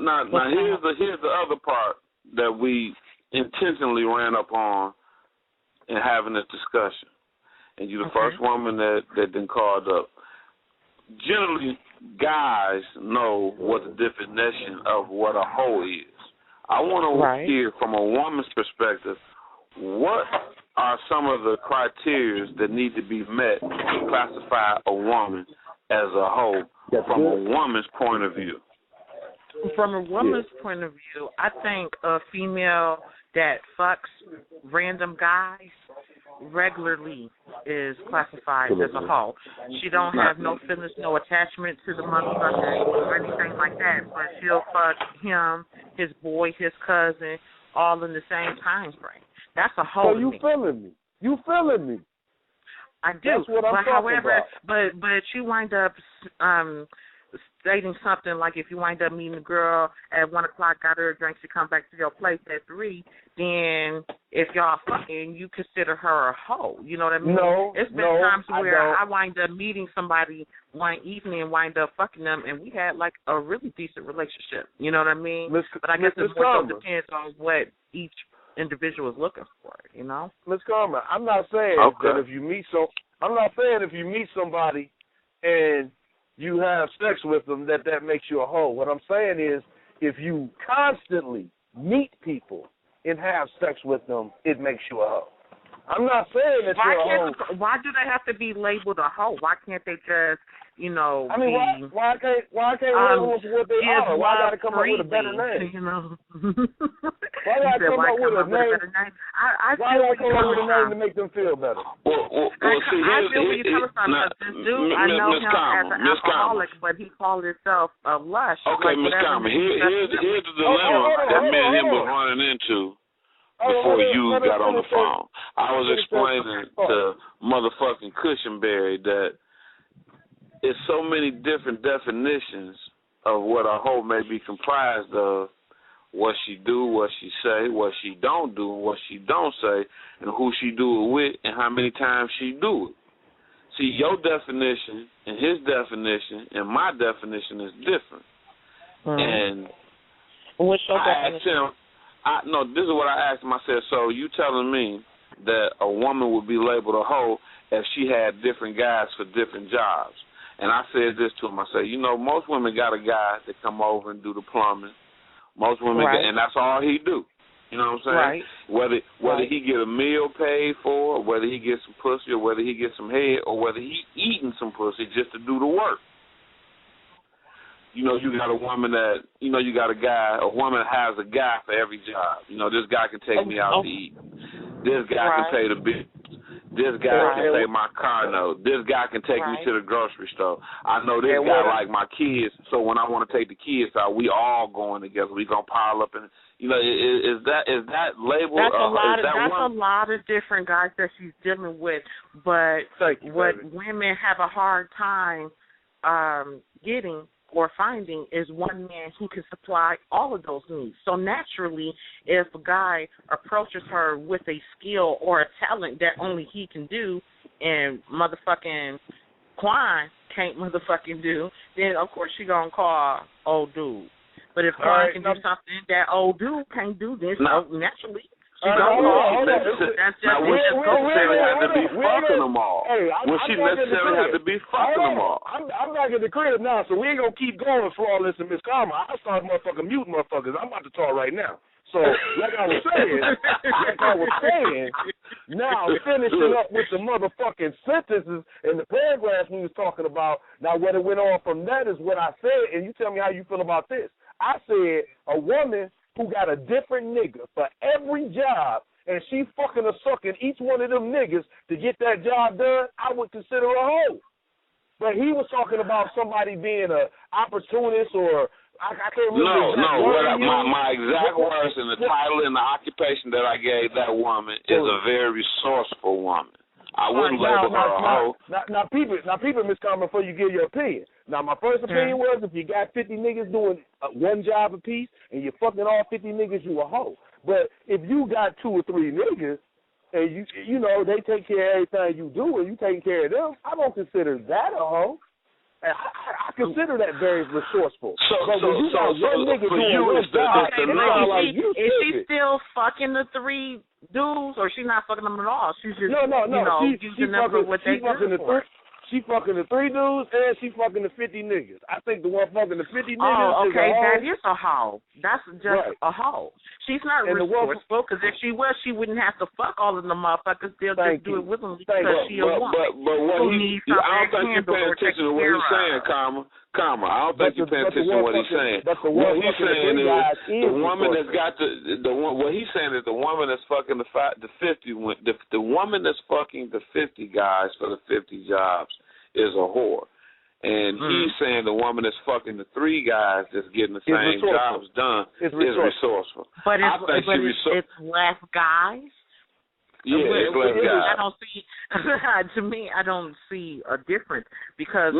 here's the other part that we intentionally ran up on in having this discussion. And you're the first woman that then called up. Generally, guys know what the definition of what a hoe is. I want to hear from a woman's perspective, what are some of the criteria that need to be met to classify a woman as a hoe from a woman's point of view? From a woman's point of view, I think a female that fucks random guys regularly is classified as a hoe. She don't have no feelings, no attachment to the motherfucker or anything like that, but she'll fuck him, his boy, his cousin, all in the same time frame. That's a hoe. So you feeling me? You feeling me? I do. That's what I'm talking about. But you wind up stating something like if you wind up meeting a girl at 1 o'clock, got her a drink, she come back to your place at 3, then if y'all fucking, you consider her a hoe. You know what I mean? No, it's been times where I wind up meeting somebody one evening and wind up fucking them, and we had like a really decent relationship. You know what I mean? But I guess it more so depends on what each individual is looking for. You know, Miss Carmen, I'm not saying that if you meet somebody and you have sex with them that makes you a hoe. What I'm saying is, if you constantly meet people and have sex with them, it makes you a hoe. I'm not saying that you're a hoe. Why do they have to be labeled a hoe? Why can't they just, you know, I mean, why can't label them for what they are? Why got to come up with a better name? You know? Why got to come up with a name? Why got to come up with a name to make them feel better? I feel where you're coming from. This dude, I know him as an alcoholic, but he called himself a lush. Okay, Ms. Carmen, here's the dilemma that me and him was running into before you got on the phone. I was explaining to motherfucking Kushingberry that it's so many different definitions of what a hoe may be comprised of. What she do, what she say, what she don't do, what she don't say, and who she do it with, and how many times she do it. See, your definition and his definition and my definition is different. And what's your definition? Asked him, no, this is what I asked him. I said, so you telling me that a woman would be labeled a hoe if she had different guys for different jobs? And I said this to him. I said, you know, most women got a guy that come over and do the plumbing. Most women, and that's all he do. You know what I'm saying? Whether he get a meal paid for, or whether he gets some pussy, or whether he gets some head, or whether he eating some pussy just to do the work. You know, you got a woman that, you know, you got a woman that has a guy for every job. You know, this guy can take me out to eat. This guy can pay the bill. This guy can pay my car note. This guy can take me to the grocery store. I know this guy like my kids, so when I want to take the kids out, we all going together. We gonna pile up and, you know, is that labeled? That's a lot of different guys that she's dealing with, but what women have a hard time getting or finding is one man who can supply all of those needs. So naturally, if a guy approaches her with a skill or a talent that only he can do and motherfucking Quan can't motherfucking do, then of course she gonna call old dude. But if Quan can do something that old dude can't do, then naturally she gonna call. That's just when she necessarily had to be fucking them all. When she necessarily had to be fucking them all. I'm back at the crib now, so we ain't gonna keep going Flawless and Miss Karma. I start motherfucking muting motherfuckers. I'm about to talk right now. So, like I was saying, now finishing up with the motherfucking sentences and the paragraphs we was talking about. Now, what it went on from that is what I said, and you tell me how you feel about this. I said a woman who got a different nigga for every job, and she fucking or sucking each one of them niggas to get that job done, I would consider her a hoe. But he was talking about somebody being an opportunist or I can't remember. My exact words in the title and the occupation that I gave that woman is a very resourceful woman. I wouldn't label her a hoe. Now, people, Miss Carmen, before you give your opinion. Now, my first opinion was if you got 50 niggas doing one job apiece and you're fucking all 50 niggas, you a hoe. But if you got 2 or 3 niggas and you know they take care of everything you do and you taking care of them, I don't consider that a hoe. I consider that very resourceful. But when you got one nigga doing one job, is she still fucking the 3 dudes, or she not fucking them at all? She's just using them for what they do for. She fucking the 3 dudes and she fucking the 50 niggas. I think the one fucking the 50 niggas is a hoe. That is a hoe. That's just a hoe. She's not resourceful, because if she was, she wouldn't have to fuck all of the motherfuckers. They'll just do it with them because she a woman. But what I don't think you're paying attention to what he's saying, Karma. I don't think you're paying attention to what he's saying. What he's saying is the woman that's got what he's saying is the woman that's fucking the 50, the woman that's fucking the 50 guys for the 50 jobs is a whore. And he's saying the woman that's fucking the 3 guys that's getting the same jobs done is resourceful. But it's less guys. Yeah, I don't see. To me, I don't see a difference because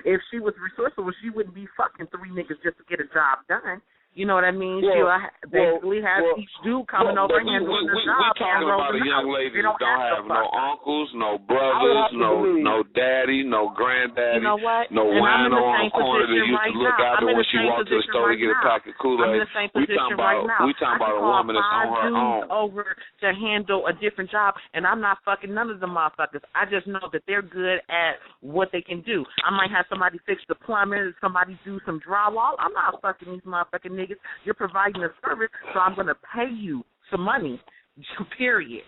if she was resourceful, she wouldn't be fucking 3 niggas just to get a job done. You know what I mean? She'll basically have each dude coming over and doing the job. We're talking about a young lady that don't have no uncles, no brothers, no daddy, no granddaddy, you know what? no wino on the corner that used to look out her when she walked to the store to get a pack of Kool-Aid. I'm in the same position right now. We talking about a woman that's on her own. Over to handle a different job, and I'm not fucking none of the motherfuckers. I just know that they're good at what they can do. I might have somebody fix the plumbing, somebody do some drywall. I'm not fucking these motherfucking niggas. You're providing a service, so I'm going to pay you some money, period.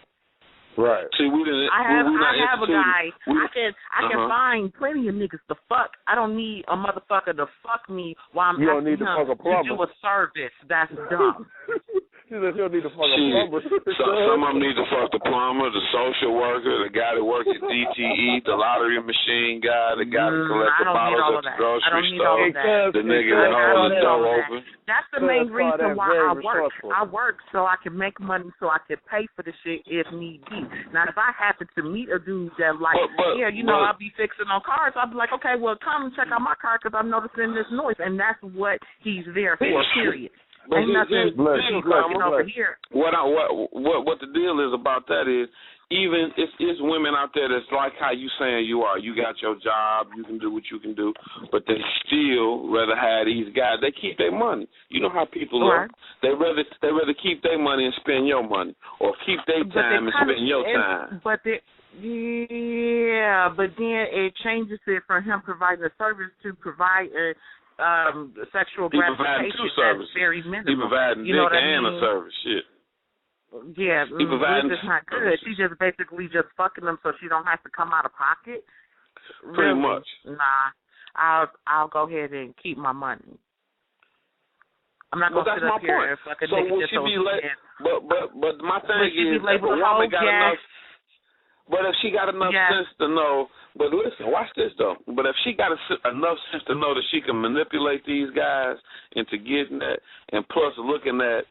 Right. See, I have a guy. I can find plenty of niggas to fuck. I don't need a motherfucker to fuck me while I'm asking him to do a service. That's dumb. She said she don't need to fuck a plumber. Some of them need to fuck the plumber, the social worker, the guy that works at DTE, the lottery machine guy, the guy that collects the bottles at the grocery store, the nigga that holds the door open. That's the main reason why I work. I work so I can make money so I can pay for the shit if need be. Now, if I happen to meet a dude that I'll be fixing on cars, I'll be like, okay, well, come and check out my car because I'm noticing this noise, and that's what he's there for, period. Ain't nothing over here. What the deal is about that is, even it's women out there that's like how you saying you are. You got your job, you can do what you can do, but they still rather have these guys. They keep their money. You know how people are. They rather keep their money and spend your money, or keep their time and spend your time. But then it changes it from him providing a service to provide a sexual gratification. That's very minimal. He providing dick and a service. Shit. Yeah, which is not good. She just basically just fucking them so she don't have to come out of pocket. Pretty much. Nah, I'll go ahead and keep my money. I'm not gonna sit up here and fuck a nigga just so she But my thing is, if a woman got enough. But if she got enough sense to know, but listen, watch this though. But if she got enough sense to know that she can manipulate these guys into getting that, and plus looking at,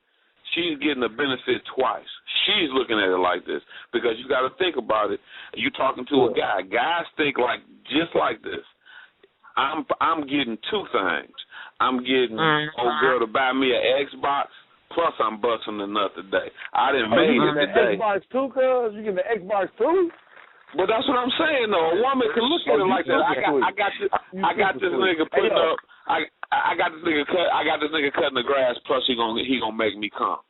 she's getting a benefit twice. She's looking at it like this because you got to think about it. You talking to a guy. Guys think like just like this. I'm getting 2 things. I'm getting old girl to buy me an Xbox. Plus, I'm busting a nut today. I didn't make it today. Xbox 2, cuz? You getting the Xbox 2? But that's what I'm saying, though. A woman can look at it like that. I got this nigga putting up. I got this nigga cutting the grass. Plus, he gonna make me come.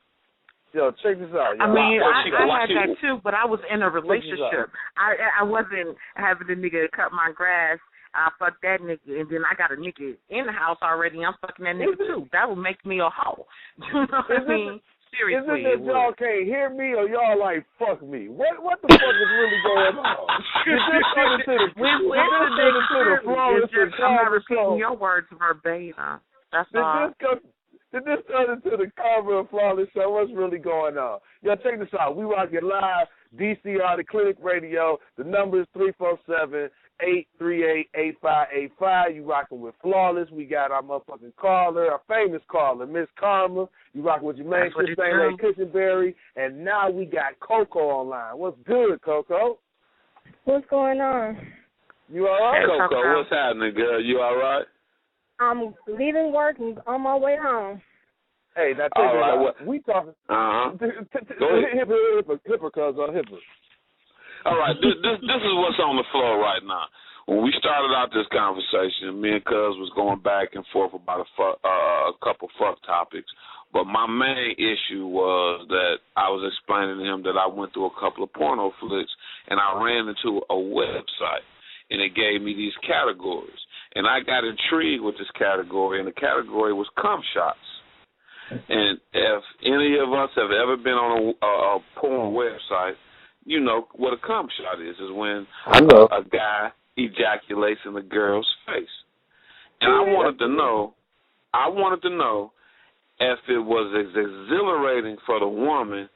Yo, check this out. Yo. I mean, I had that too, but I was in a relationship. I wasn't having a nigga cut my grass. I fucked that nigga, and then I got a nigga in the house already. I'm fucking that nigga too. That would make me a hoe. You know what I mean? Seriously. Is it that y'all can't hear me, or y'all like fuck me? What the fuck is really going on? I'm not repeating your words verbatim. That's all. Did this turn into the cover of Flawless Show? What's really going on? Yo, check this out. We rock it live. DCR, the Clinic Radio. The number is 347-838-8585. You rocking with Flawless. We got our motherfucking caller, our famous caller, Miss Karma. You rocking with your main sister, MF'n Kushingberry. And now we got Coco online. What's good, Coco? What's going on? You all right? Hey, Coco, what's happening, girl? You all right? I'm leaving work and on my way home. Hey, now take it out. We talking. Go ahead. Hipper, cuz on hipper. All right, this is what's on the floor right now. When we started out this conversation, me and Cuz was going back and forth about a couple fuck topics. But my main issue was that I was explaining to him that I went through a couple of porno flicks, and I ran into a website, and it gave me these categories. And I got intrigued with this category, and the category was cumshots. And if any of us have ever been on a porn website, you know what a cum shot is when a guy ejaculates in a girl's face. And I wanted to know if it was as exhilarating for the woman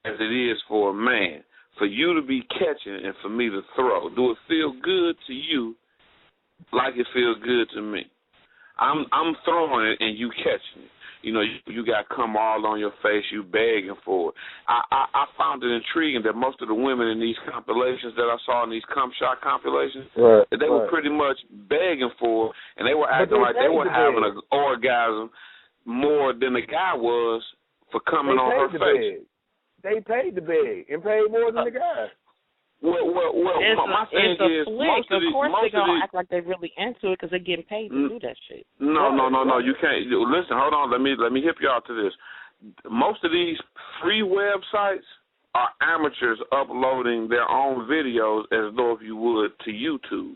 as it is for a man, for you to be catching and for me to throw. Do it feel good to you like it feels good to me? I'm throwing it and you catching it. You know, you got cum all on your face, you begging for it. I found it intriguing that most of the women in these compilations that I saw in these cum shot compilations, that they were pretty much begging for it, and they were acting like they were having an orgasm more than the guy was for coming on her face. They paid to beg and paid more than the guy. Well, my thing is, most of they're gonna these, act like they're really into it because they're getting paid to do that shit. No, you can't. Listen, hold on. Let me hip y'all to this. Most of these free websites are amateurs uploading their own videos as though if you would to YouTube.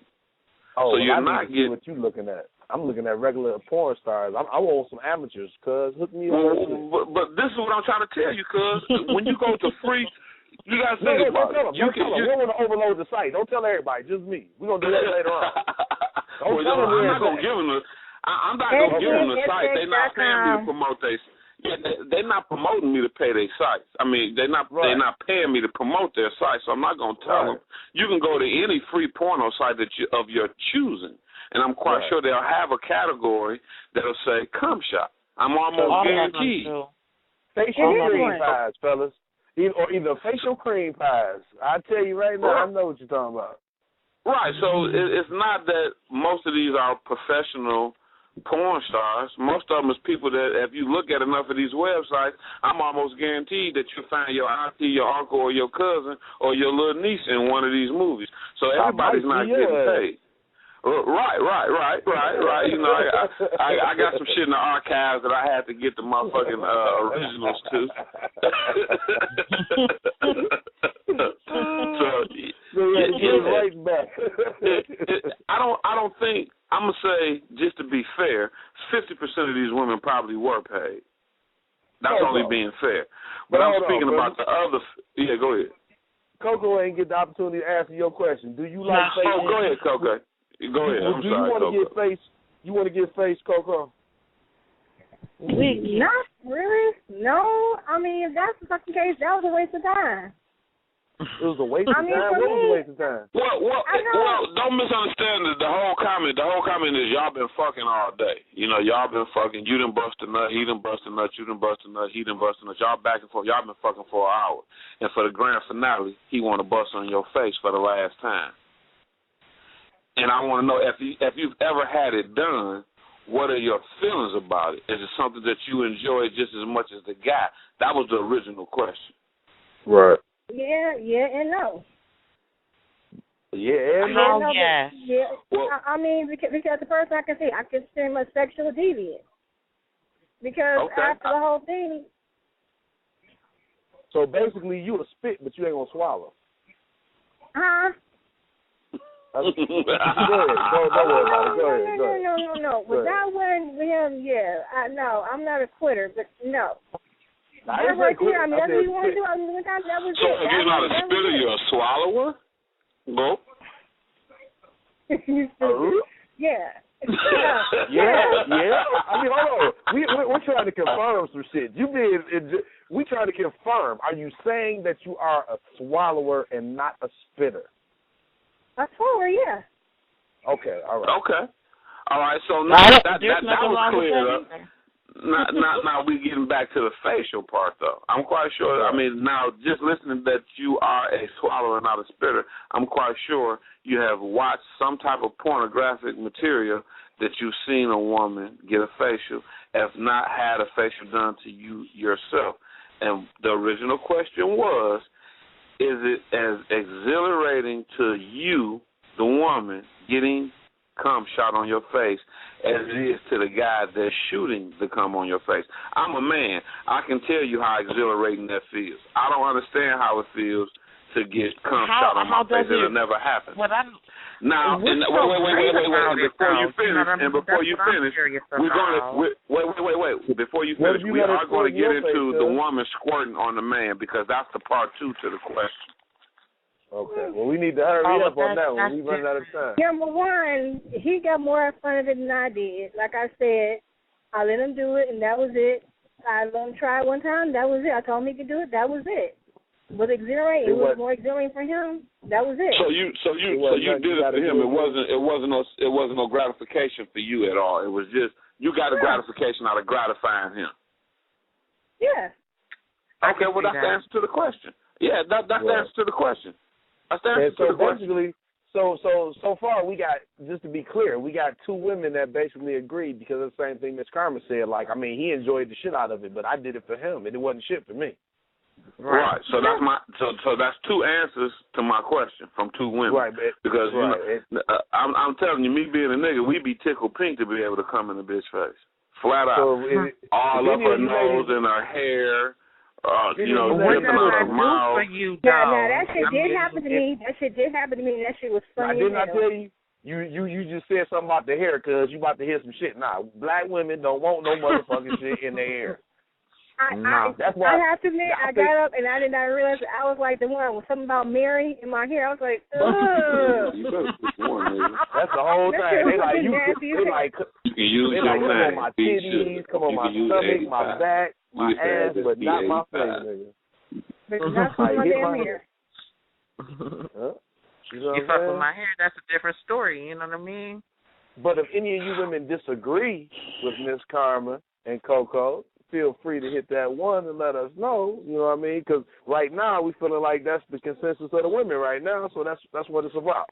Oh, so you're not getting what you looking at. I'm looking at regular porn stars. I want some amateurs, cuz. Hook me up. But this is what I'm trying to tell you, cuz. When you go to free, you got to think about it. You don't want to overload the site. Don't tell everybody, just me. We're going to do that later on. I'm not going to give them the site. They're not paying me to promote they're not promoting me to pay their sites. I mean, they're not paying me to promote their site, so I'm not going to tell them. You can go to any free porno site of your choosing. And I'm quite sure they'll have a category that'll say cum shot. I'm almost guaranteed. Facial cream pies, fellas. Either facial cream pies. I tell you right now, I know what you're talking about. Right, so it's not that most of these are professional porn stars. Most of them is people that, if you look at enough of these websites, I'm almost guaranteed that you'll find your auntie, your uncle, or your cousin, or your little niece in one of these movies. So everybody's not getting paid. Right. You know, I got some shit in the archives that I had to get the motherfucking originals to. I don't think, I'm gonna say, just to be fair, 50% of these women probably were paid. That's only being fair. But I'm speaking about the other. Yeah, go ahead. Coco ain't get the opportunity to answer your question. Do you like? Go ahead, Coco. Go ahead. I'm sorry, Coco. You want to get face, Coco? Not really. No. I mean, if that's the fucking case, that was a waste of time. It was a waste of time? What was a waste of time? Well, don't misunderstand the whole comment. The whole comment is y'all been fucking all day. You know, y'all been fucking. You done bust a nut. He done bust a nut. You done bust a nut. He done bust a nut. Y'all back and forth. Y'all been fucking for an hour. And for the grand finale, he want to bust on your face for the last time. And I want to know if you've ever had it done, what are your feelings about it? Is it something that you enjoy just as much as the guy? That was the original question. Right. Yeah, and no. Yeah, and no. Yeah. Well, I mean, because the person I consider him a sexual deviant. Because after the whole thing. So basically, you a spit, but you ain't gonna swallow. Huh? Go ahead. Don't worry about it. Go ahead. No. With that one, with him, no, I'm not a quitter, but no. That right there, I mean, that's what you want to do. I mean, that was so if you're not a spitter, you're a swallower? No. Yeah. I mean, hold on. We're trying to confirm some shit. We trying to confirm. Are you saying that you are a swallower and not a spitter? A swallower, yeah. Okay, all right. Okay. All right, so that was clear. Now we getting back to the facial part, though. I'm quite sure, I mean, now just listening that you are a swallower, not a spitter, I'm quite sure you have watched some type of pornographic material that you've seen a woman get a facial, if not had a facial done to you yourself. And the original question was, is it as exhilarating to you, the woman, getting cum shot on your face as it is to the guy that's shooting the cum on your face? I'm a man. I can tell you how exhilarating that feels. I don't understand how it feels to get cum shot on my face. It'll never happen. Now, wait. Before you finish, we're gonna wait. Before you finish, we are going to get into the woman squirting on the man because that's the part 2 to the question. Okay. Well, we need to hurry up on that one. We running out of time. Number one, he got more fun of it than I did. Like I said, I let him do it, and that was it. I let him try it one time. That was it. I told him he could do it. That was it. Was it exhilarating? It was more exhilarating for him. That was it. So you did it for him. It wasn't no gratification for you at all. It was just you got a gratification out of gratifying him. Yeah. Okay, well, that's the answer to the question. Yeah, that's the answer to the question. That's the answer to the question. Basically, so far we got, just to be clear, we got two women that basically agreed because of the same thing Miss Carmen said. Like, I mean, he enjoyed the shit out of it, but I did it for him, and it wasn't shit for me. Right. So that's so that's two answers to my question from two women. Right. Because I'm telling you, me being a nigga, we be tickled pink to be able to come in the bitch face, flat out, all up her nose and her hair. You know, what dripping out her does mouth. for you, now that shit did happen to me. That shit did happen to me, and that shit was funny. Didn't I tell you? You just said something about the hair because you about to hear some shit. Nah, black women don't want no motherfucking shit in their hair. That's why. I have to admit, I got up and I did not realize I was like the one with something about Mary in my hair. I was like, ugh. That's the whole thing. They like you. They like come on my titties, come on my stomach, my back, my ass, but not my face, nigga. But not my damn hair. You fuck with my hair, that's a different story. You know what I mean? But if any of you women disagree with Miss Karma and Coco, feel free to hit that one and let us know. You know what I mean? Because right now we feeling like that's the consensus of the women right now. So that's what it's about.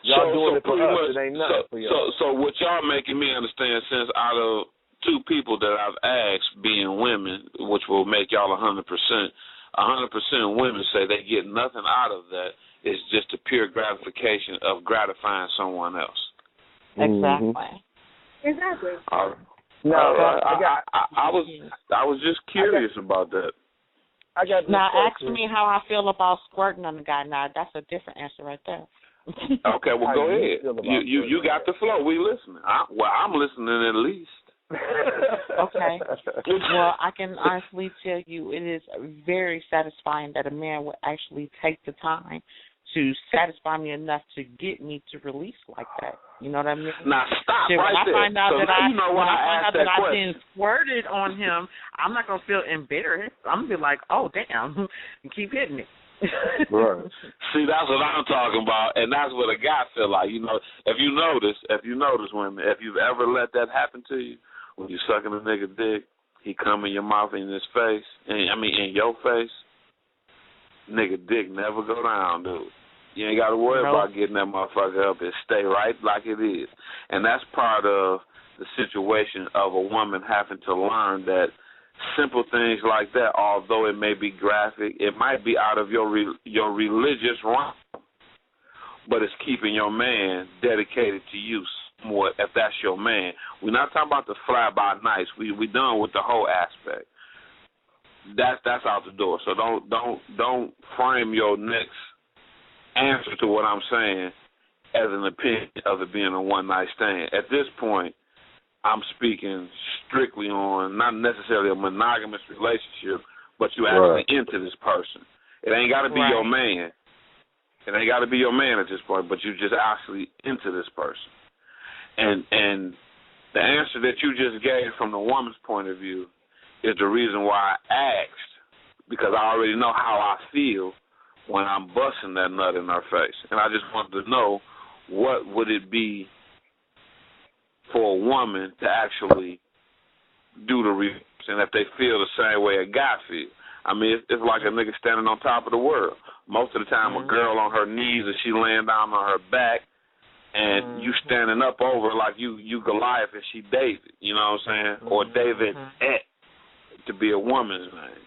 Y'all doing it for us. It ain't nothing for y'all. So what y'all making me understand, since out of two people that I've asked being women, which will make y'all 100%, 100% women say they get nothing out of that. It's just the pure gratification of gratifying someone else. Exactly. Exactly. No, I was just curious about that. Now, ask me how I feel about squirting on the guy. Now, that's a different answer right there. Okay, well, go ahead. You got the flow. We listening. I'm listening at least. Okay. Well, I can honestly tell you it is very satisfying that a man would actually take the time to satisfy me enough to get me to release like that. You know what I mean? Now stop when right I there. Find out so that you know when why I find out that I question. then squirted on him, I'm not gonna feel embittered. I'm gonna be like, oh damn, and keep hitting it. Right. See, that's what I'm talking about, and that's what a guy feel like. You know, if you notice, women, if you've ever let that happen to you, when you sucking a nigga dick, he come in your mouth, in his face, in your face, nigga dick never go down, dude. You ain't got to worry about getting that motherfucker up. It stay right like it is. And that's part of the situation of a woman having to learn that simple things like that, although it may be graphic, it might be out of your religious realm, but it's keeping your man dedicated to you somewhat if that's your man. We're not talking about the fly-by-nights. We done with the whole aspect. That's out the door. So don't frame your next answer to what I'm saying as an opinion of it being a one-night stand. At this point, I'm speaking strictly on not necessarily a monogamous relationship, but you actually into this person. It ain't got to be your man. It ain't got to be your man at this point, but you just actually into this person. And the answer that you just gave from the woman's point of view is the reason why I asked, because I already know how I feel when I'm busting that nut in her face. And I just wanted to know, what would it be for a woman to actually do the reverse, and if they feel the same way a guy feels. I mean, it's like a nigga standing on top of the world. Most of the time, a girl on her knees and she laying down on her back, and you standing up over like you Goliath and she David, you know what I'm saying? Or David to be a woman's name.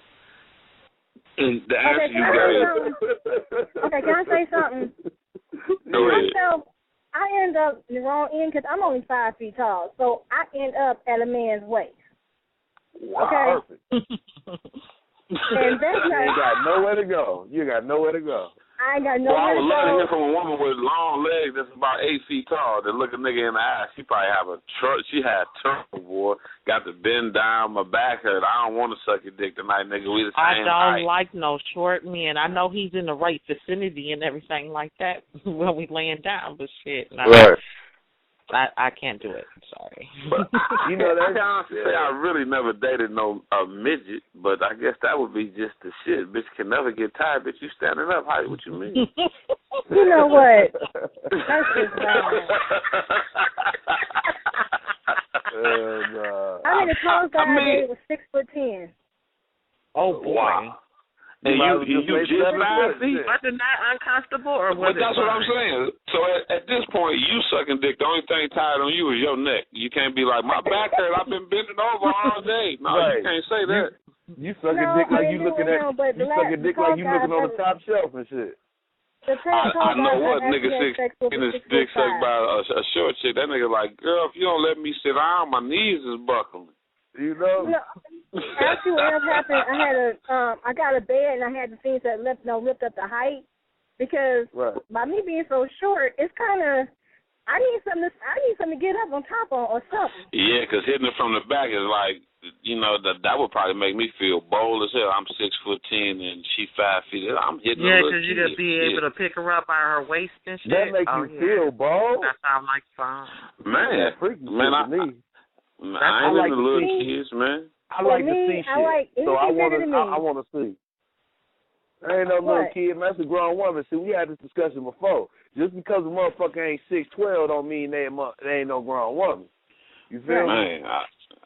And the answer you gave. Okay, can I say something? Go ahead. I end up in the wrong end because I'm only 5 feet tall, so I end up at a man's waist. Wow. Okay. And that's you ain't got nowhere to go. You got nowhere to go. I ain't got nowhere to go. Well, I would love to hear from a woman with long legs that's about 8 feet tall that look a nigga in the eye. She probably have she had turtle, boy. Got to bend down, my back hurt. I don't want to suck your dick tonight, nigga. We the same I don't height. like no short men. I know he's in the right vicinity and everything like that when we laying down, but shit. I can't do it. I'm sorry. But you know, I can honestly say I really never dated a midget, but I guess that would be just the shit. Bitch can never get tired, bitch. You standing up. What you mean? You know what? That's just wrong. I mean, the tallest guy I dated was 6'10". Oh boy. Wow. And you just 5 feet. Wasn't that uncomfortable, or was that's what I'm saying. So at this point, you sucking dick. The only thing tied on you is your neck. You can't be like, my back hurt. I've been bending over all day. No, right. You can't say that. You sucking dick like you looking at. You sucking dick like you looking on the top shelf and shit. I know what nigga getting his dick sucked by a short chick. That nigga like, girl, if you don't let me sit down, my knees is buckling. You know. Actually, what else happened? I got a bed and I had the things that lift up the height because by me being so short, it's kind of. I need something to get up on top of or something. Yeah, because hitting it from the back is like, that would probably make me feel bold as hell. I'm 6'10" and she 5 feet. I'm hitting. Yeah, because you could be able to pick her up by her waist and shit. That makes you feel bold. That sounds like fun. Man, I ain't like the little kids, man. I like to see shit, so I want to see. I ain't no little kid, man. That's a grown woman. See, we had this discussion before. Just because a motherfucker ain't 6'12" don't mean they ain't no grown woman. You feel me? Man,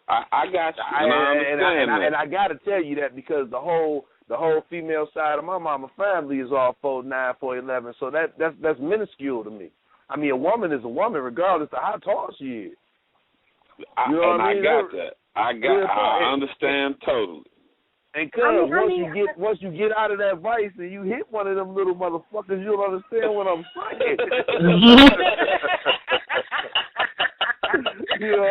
I got you. And I got to tell you that because the whole female side of my mama family is all 4'9", 4'11", so that's minuscule to me. I mean, a woman is a woman regardless of how tall she is. You know what I mean? I got that. I understand totally. And once you get out of that vice and you hit one of them little motherfuckers, you'll understand what I'm saying. You know what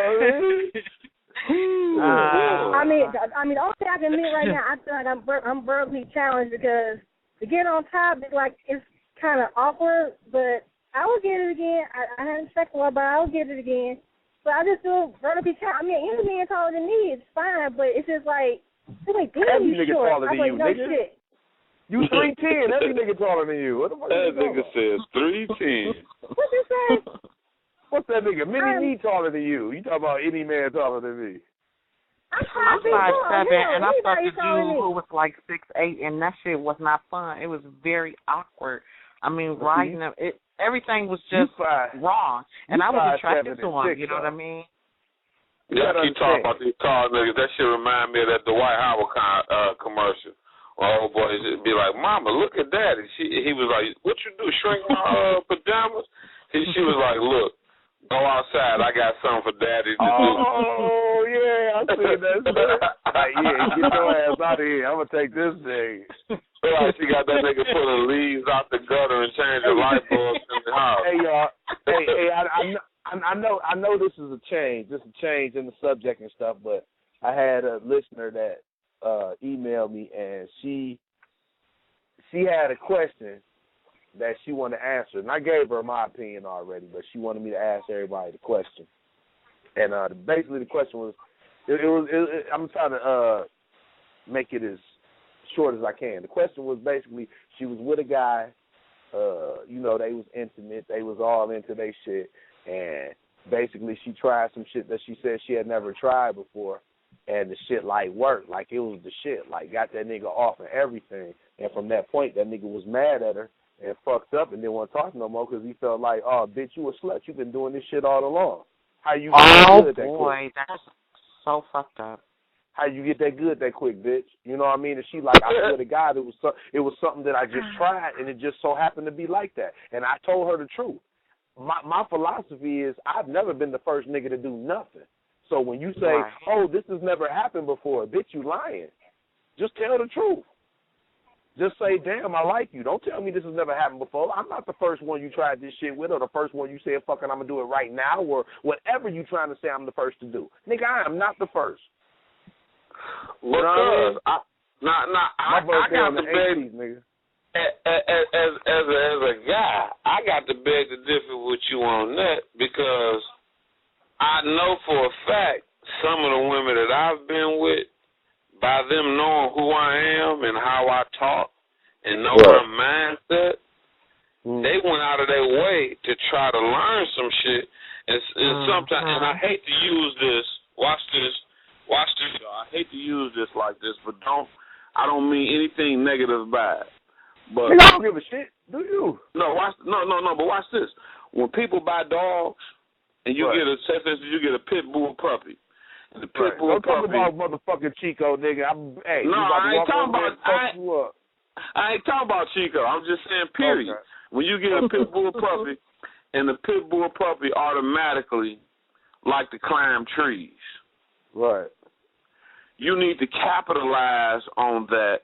I mean? I mean, the only thing I can admit right now, I feel like I'm verbally challenged because to get on top, it's kind of awkward. But I will get it again. I haven't checked one, but I will get it again. But I just feel verbally challenged. I mean, any man taller than me is fine, but it's just like. Every nigga taller than you, nigga. Shit. You 3'10". Every nigga taller than you. What the fuck? That nigga says 3'10". What you say? What's that nigga? Me taller than you. You talking about any man taller than me? I'm 5'7", and I thought the dude who was like 6'8", and that shit was not fun. It was very awkward. I mean, riding him, everything was just wrong, and I was attracted to him. You know what I mean? Yeah, you talk about these tall niggas. That shit remind me of that Dwight Howard commercial. Old boy be like, "Mama, look at that." And he was like, "What you do? Shrink my pajamas?" She was like, "Look, go outside. I got something for Daddy to do." Oh yeah, I see that. Like, yeah, get your ass out of here. I'm gonna take this thing. She got that nigga pulling leaves out the gutter and changing light bulbs in the house. Hey y'all. Hey, I know this is a change. This is a change in the subject and stuff, but I had a listener that emailed me, and she had a question that she wanted to answer, and I gave her my opinion already, but she wanted me to ask everybody the question. And basically the question was, I'm trying to make it as short as I can. The question was basically, she was with a guy, they was intimate, they was all into their shit, and basically she tried some shit that she said she had never tried before, and the shit like worked, like it was the shit, like got that nigga off and everything. And from that point, that nigga was mad at her and fucked up and didn't want to talk no more because he felt like, oh, bitch, you a slut. You've been doing this shit all along. How you get that good that quick? That's so fucked up. How you get that good that quick, bitch? You know what I mean? And she like, I swear to God, it was something that I just tried, and it just so happened to be like that. And I told her the truth. My philosophy is I've never been the first nigga to do nothing. So when you say, oh, this has never happened before, bitch, you lying. Just tell the truth. Just say, damn, I like you. Don't tell me this has never happened before. I'm not the first one you tried this shit with or the first one you said, fucking, I'm going to do it right now or whatever you trying to say I'm the first to do. Nigga, I am not the first. Because I got to beg, nigga. As a guy, I got to beg to differ with you on that because I know for a fact some of the women that I've been with, by them knowing who I am and how I talk and know my mindset, they went out of their way to try to learn some shit. And sometimes, and I hate to use this. Watch this, y'all. I hate to use this like this, but I don't mean anything negative by it. But I don't give a shit. Do you? No, but watch this. When people buy dogs and you get a pit bull puppy. And the pit bull Don't puppy. talk about motherfucking Chico, nigga. I ain't talking about Chico. I'm just saying, period. Okay. When you get a pit bull puppy, and the pit bull puppy automatically like to climb trees. Right. You need to capitalize on that.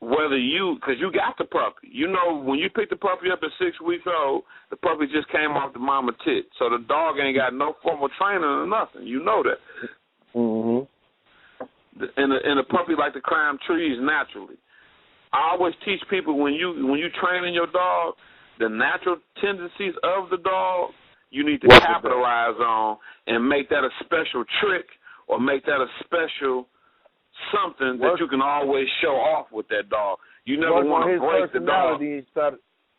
Because you got the puppy. You know, when you pick the puppy up at 6 weeks old, the puppy just came off the mama tit. So the dog ain't got no formal training or nothing. You know that. Mm-hmm. And the puppy like to climb trees naturally. I always teach people when you training your dog, the natural tendencies of the dog, you need to capitalize on and make that a special trick or make that a special something that you can always show off with that dog. You never want to break the dog.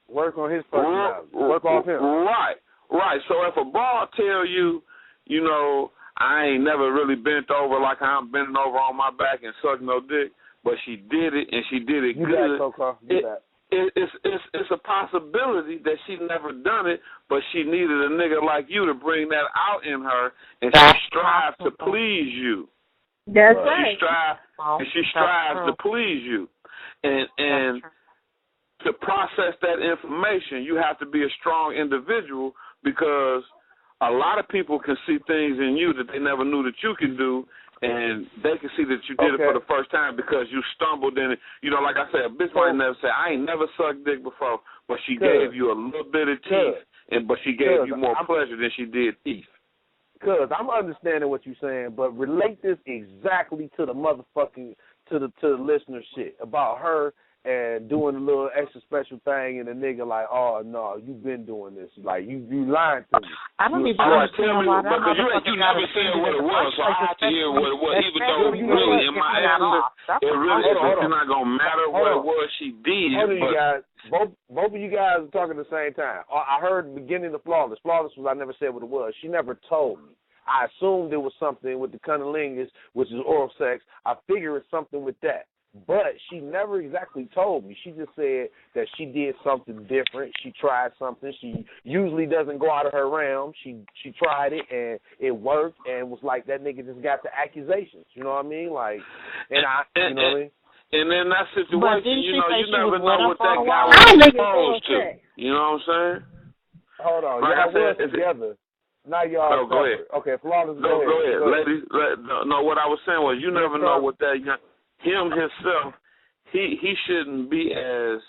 Work on his personality. Work off him. Right. So if a broad tell you, you know, I ain't never really bent over like I'm bending over on my back and sucking no dick, but she did it and she did it good. It's a possibility that she never done it, but she needed a nigga like you to bring that out in her, and she strives to please you. That's right. She strives to please you. And to process that information, you have to be a strong individual, because a lot of people can see things in you that they never knew that you could do, and they can see that you did it for the first time because you stumbled in it. You know, like I said, a bitch might never say, I ain't never sucked dick before, but she gave you a little bit of teeth, but she gave you more pleasure than she did teeth. Because I'm understanding what you're saying, but relate this exactly to the motherfucking, to the listener shit about her and doing a little extra special thing, and the nigga like, oh no, you've been doing this, like you lying to me. I don't even understand why that motherfucker you never said what it was, so I have to hear what it was, even though really in my answer, it really it's not gonna matter what it was she did. Hold on, you guys. Both of you guys are talking at the same time. I heard the beginning of Flawless. Flawless was I never said what it was. She never told me. I assumed it was something with the cunnilingus, which is oral sex. I figure it's something with that. But she never exactly told me. She just said that she did something different. She tried something. She usually doesn't go out of her realm. She tried it, and it worked, and was like, that nigga just got the accusations. You know what I mean? Like, you know what I mean? And in that situation, you never know what that guy was exposed to. You know what I'm saying? Hold on. Like y'all was together. Now y'all go ahead. Okay, Flawless, go ahead. Ladies, no, what I was saying was, you never know what that him himself, he shouldn't be as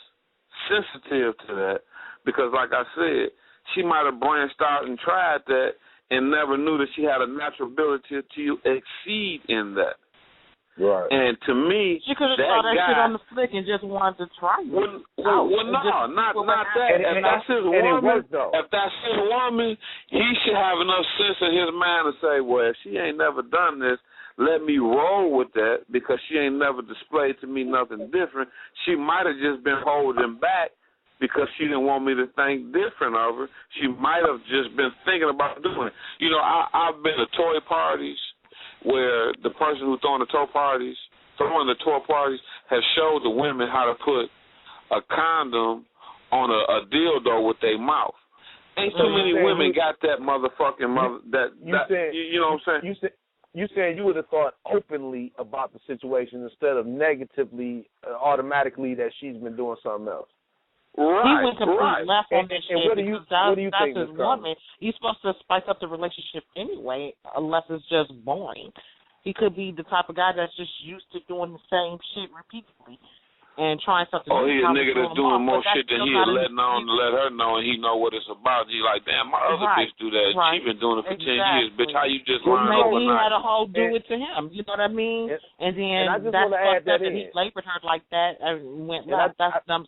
sensitive to that, because like I said, she might have branched out and tried that and never knew that she had a natural ability to exceed in that. Right. And to me, she could have saw that shit on the flick and just wanted to try it. Well, not that. If that's his woman, he should have enough sense in his mind to say, well, if she ain't never done this, let me roll with that, because she ain't never displayed to me nothing different. She might have just been holding back because she didn't want me to think different of her. She might have just been thinking about doing it. You know, I've been to toy parties where the person who's throwing the toy parties has showed the women how to put a condom on a dildo with their mouth. Ain't too many women got that motherfucking you know what I'm saying? You saying you would have thought openly about the situation instead of negatively, automatically that she's been doing something else. Right, he went completely left on that shit. What do you think, his woman. You're supposed to spice up the relationship anyway, unless it's just boring. He could be the type of guy that's just used to doing the same shit repeatedly and trying something. Oh, he's a nigga that's doing more shit than he letting on to let her know, and he know what it's about. He like, damn, my other bitch do that. Right. She been doing it for 10 years, bitch. How you just learn overnight? Maybe he had a whole do it to him. You know what I mean? And then that's fucked up that he labored her like that and went left. That's dumb.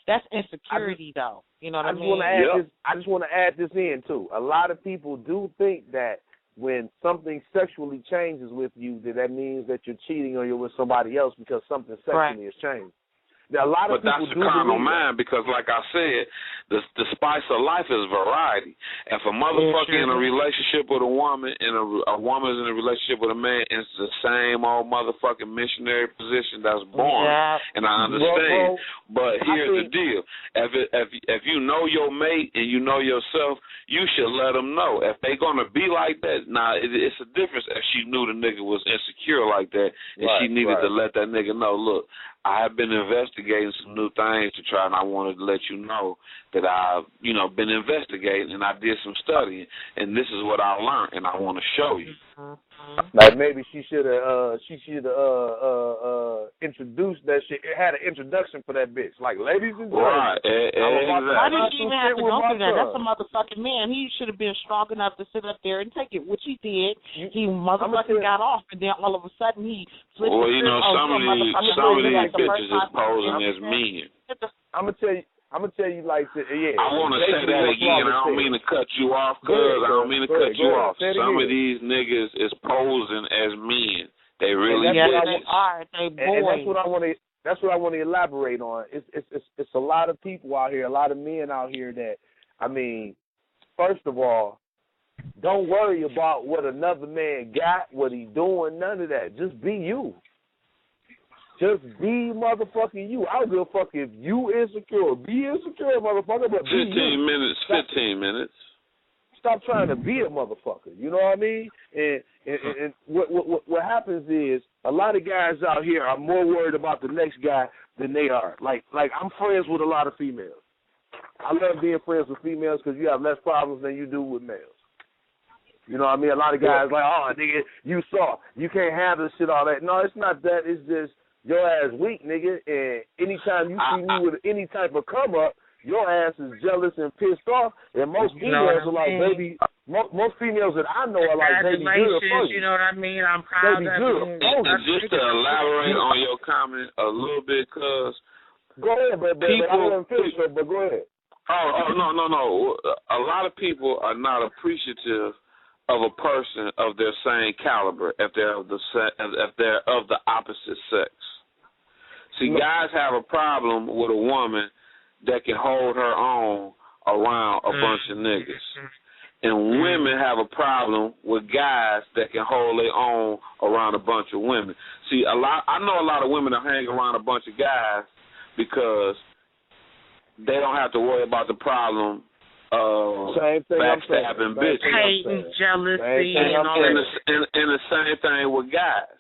That's insecurity, though. You know what I mean? I just want to add this in too. A lot of people do think that when something sexually changes with you, that means that you're cheating or you're with somebody else because something sexually has changed. A lot of but that's the carnal mind because, like I said, the spice of life is variety. If a motherfucker in a relationship with a woman and a woman is in a relationship with a man, it's the same old motherfucking missionary position that's boring. Yeah. And I understand. But here's the deal. If you know your mate and you know yourself, you should let them know. If they going to be like that, it's a difference if she knew the nigga was insecure like that and she needed to let that nigga know, look, I have been investigating some new things to try, and I wanted to let you know that I've, been investigating, and I did some studying, and this is what I learned, and I want to show you. Like maybe she should have introduced that shit. It had an introduction for that bitch. Like, ladies and gentlemen. Right. Why did she even have to go through that? That's a motherfucking man. He should have been strong enough to sit up there and take it, which he did. He motherfucking got off, and then all of a sudden he flipped. Well, some of these bitches is posing as men. I'm gonna tell you like this. Yeah. I want to say that again. I don't mean to cut you off, cuz. I don't mean to cut you off. Some of these niggas is posing as men. They really are. They boys. And that's what I want to elaborate on. It's a lot of people out here, a lot of men out here that, I mean, first of all, don't worry about what another man got, what he doing, none of that. Just be you. Just be motherfucking you. I don't give a fuck if you insecure. Be insecure, motherfucker, but be 15 minutes. Stop trying to be a motherfucker. You know what I mean? And what happens is a lot of guys out here are more worried about the next guy than they are. Like I'm friends with a lot of females. I love being friends with females because you have less problems than you do with males. You know what I mean? A lot of guys like, oh, nigga, you soft. You can't handle shit, all that. No, it's not that. It's just your ass weak, nigga. And anytime you see me with any type of come up, your ass is jealous and pissed off. And most females are like, baby, most females that I know are like, baby, good for you. You know what I mean? I'm proud of you. Just to elaborate on your comment a little bit, cuz. Go ahead, but I wasn't finished, but go ahead. No. A lot of people are not appreciative of a person of their same caliber if they're of the opposite sex. See, guys have a problem with a woman that can hold her own around a bunch of niggas. And women have a problem with guys that can hold their own around a bunch of women. See, I know a lot of women that hang around a bunch of guys because they don't have to worry about the problem of backstabbing bitches. Hating, jealousy, and all that. And the same thing with guys.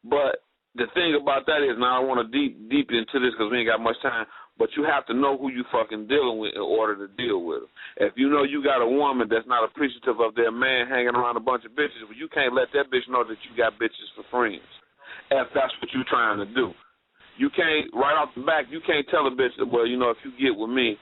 But the thing about that is, now I want to deep into this because we ain't got much time, but you have to know who you fucking dealing with in order to deal with them. If you know you got a woman that's not appreciative of their man hanging around a bunch of bitches, well, you can't let that bitch know that you got bitches for friends if that's what you're trying to do. You can't, right off the back, you can't tell a bitch, well, if you get with me,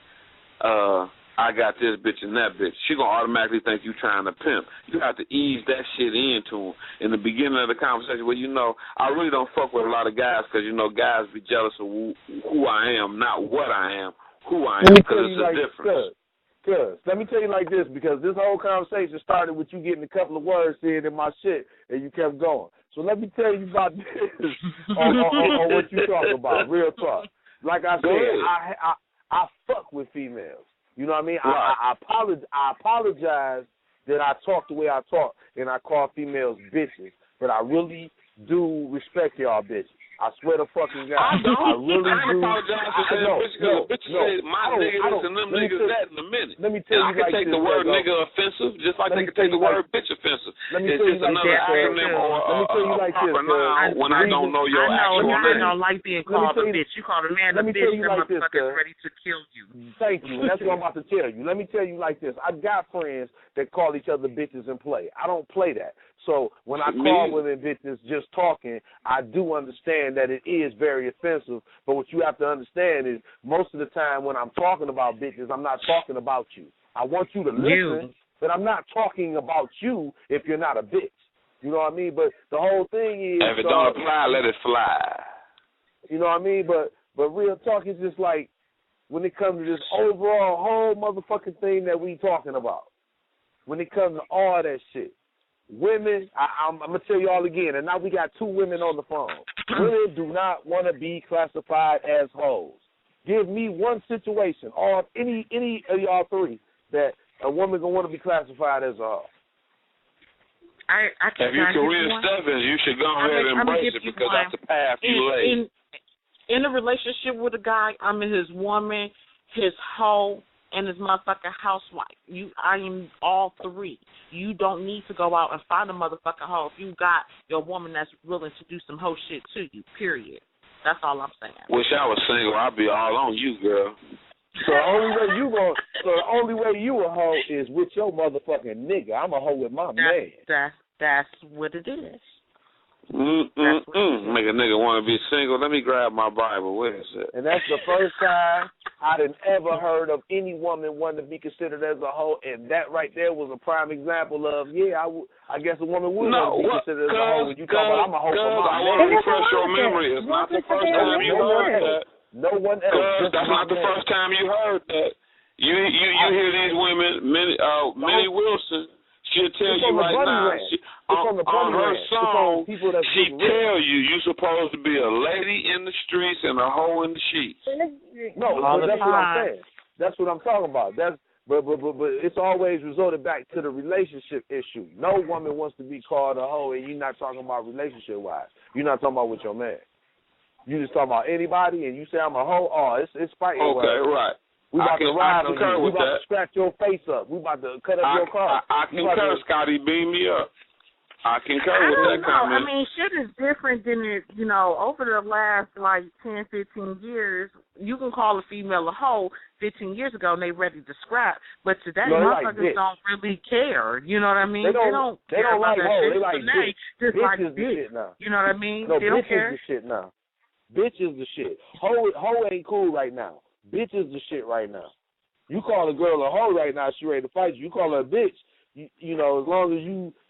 I got this bitch and that bitch. She gonna automatically think you trying to pimp. You have to ease that shit into them in the beginning of the conversation. Well, I really don't fuck with a lot of guys because guys be jealous of who I am, not what I am, who I am, because it's a difference. Cuz, let me tell you like this, because this whole conversation started with you getting a couple of words said in my shit, and you kept going. So let me tell you about this on what you talk about, real talk. Like I said, I fuck with females. You know what I mean? Right. I apologize that I talk the way I talk and I call females bitches, but I really do respect y'all bitches. I swear to fucking God. I really do. I apologize for saying bitch because bitches say my nigga this and them niggas that in a minute. Let me tell you I can take the word nigga offensive just like they can take the word bitch offensive. It's just another acronym or a proper noun when I don't know your actual name. I don't like being called a bitch. You call a man a bitch, the motherfucker's ready to kill you. Thank you. That's what I'm about to tell you. Let me tell you like this. I got friends that call each other bitches and play. I don't play that. So when I call women bitches just talking, I do understand that it is very offensive. But what you have to understand is most of the time when I'm talking about bitches, I'm not talking about you. I want you to listen, but I'm not talking about you if you're not a bitch. You know what I mean? But the whole thing is... If it don't apply, let it fly. You know what I mean? But real talk is just like when it comes to this overall whole motherfucking thing that we talking about. When it comes to all that shit. Women, I'm going to tell you all again, and now we got two women on the phone. Women do not want to be classified as hoes. Give me one situation, or any of y'all three, that a woman gonna want to be classified as a hoe. If you Korean Stebbins, you should go ahead and embrace it because that's the path you laid. In a relationship with a guy, I'm his woman, his hoe, and his motherfucking housewife. I am all three. You don't need to go out and find a motherfucking hoe if you got your woman that's willing to do some hoe shit to you, period. That's all I'm saying. Wish I was single. I'd be all on you, girl. So the only way you a hoe is with your motherfucking nigga. I'm a hoe with my man. That's what it is. Make a nigga want to be single. Let me grab my Bible. Where is it? And that's the first time I done ever heard of any woman wanting to be considered as a hoe, and that right there was a prime example of, I guess a woman would want to be considered as a hoe when you talk about I'm a hoe for my man. I want to refresh your memory. It's not the first time you heard that. No one else. That's not the first time you heard that. You hear these women, Minnie Wilson, she'll tell you right now, on her song, she tell you're supposed to be a lady in the streets and a hoe in the sheets. No, that's what I'm saying. That's what I'm talking about. But it's always resorted back to the relationship issue. No woman wants to be called a hoe, and you're not talking about relationship-wise. You're not talking about with your man. You just talking about anybody, and you say I'm a hoe. Oh, it's fighting. Okay, right. We about to ride on you. We about to scratch your face up. We about to cut up your car. I concur, Scotty. Beam me up. I concur with that comment. I mean, shit is different than it. Over the last 10, 15 years, you can call a female a hoe 15 years ago and they ready to scrap. But today, motherfuckers don't really care. You know what I mean? They don't care about that shit. They like today, just like bitch. You know what I mean? No, they don't bitch care. Is the shit now. Bitch is the shit. Hoe ain't cool right now. Bitch is the shit right now. You call a girl a hoe right now, she ready to fight you. You call her a bitch, you know, as long as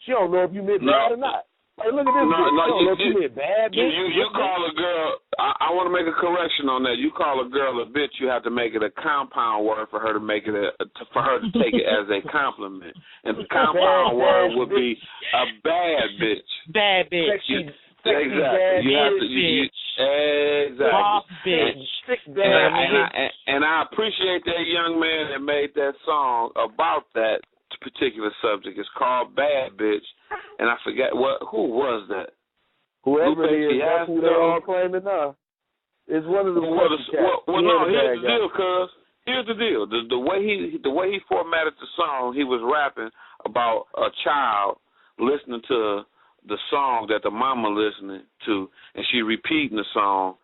she don't know if you meant bad or not. Like, look at this bitch. She don't know if you meant bad, bitch. You call a girl, I want to make a correction on that. You call a girl a bitch, you have to make it a compound word for her to make it for her to take it as a compliment. And the compound word would be a bad bitch. Bad bitch. Exactly. You have to. Exactly. Bitch. And I appreciate that young man that made that song about that particular subject. It's called "Bad Bitch," and I forget who was that. Whoever it is, that's who they're all claiming now. It's one of the cats. Well, no. Here's the deal, cuz. Here's the deal. The way he formatted the song, he was rapping about a child listening to the song that the mama listening to, and she repeating the song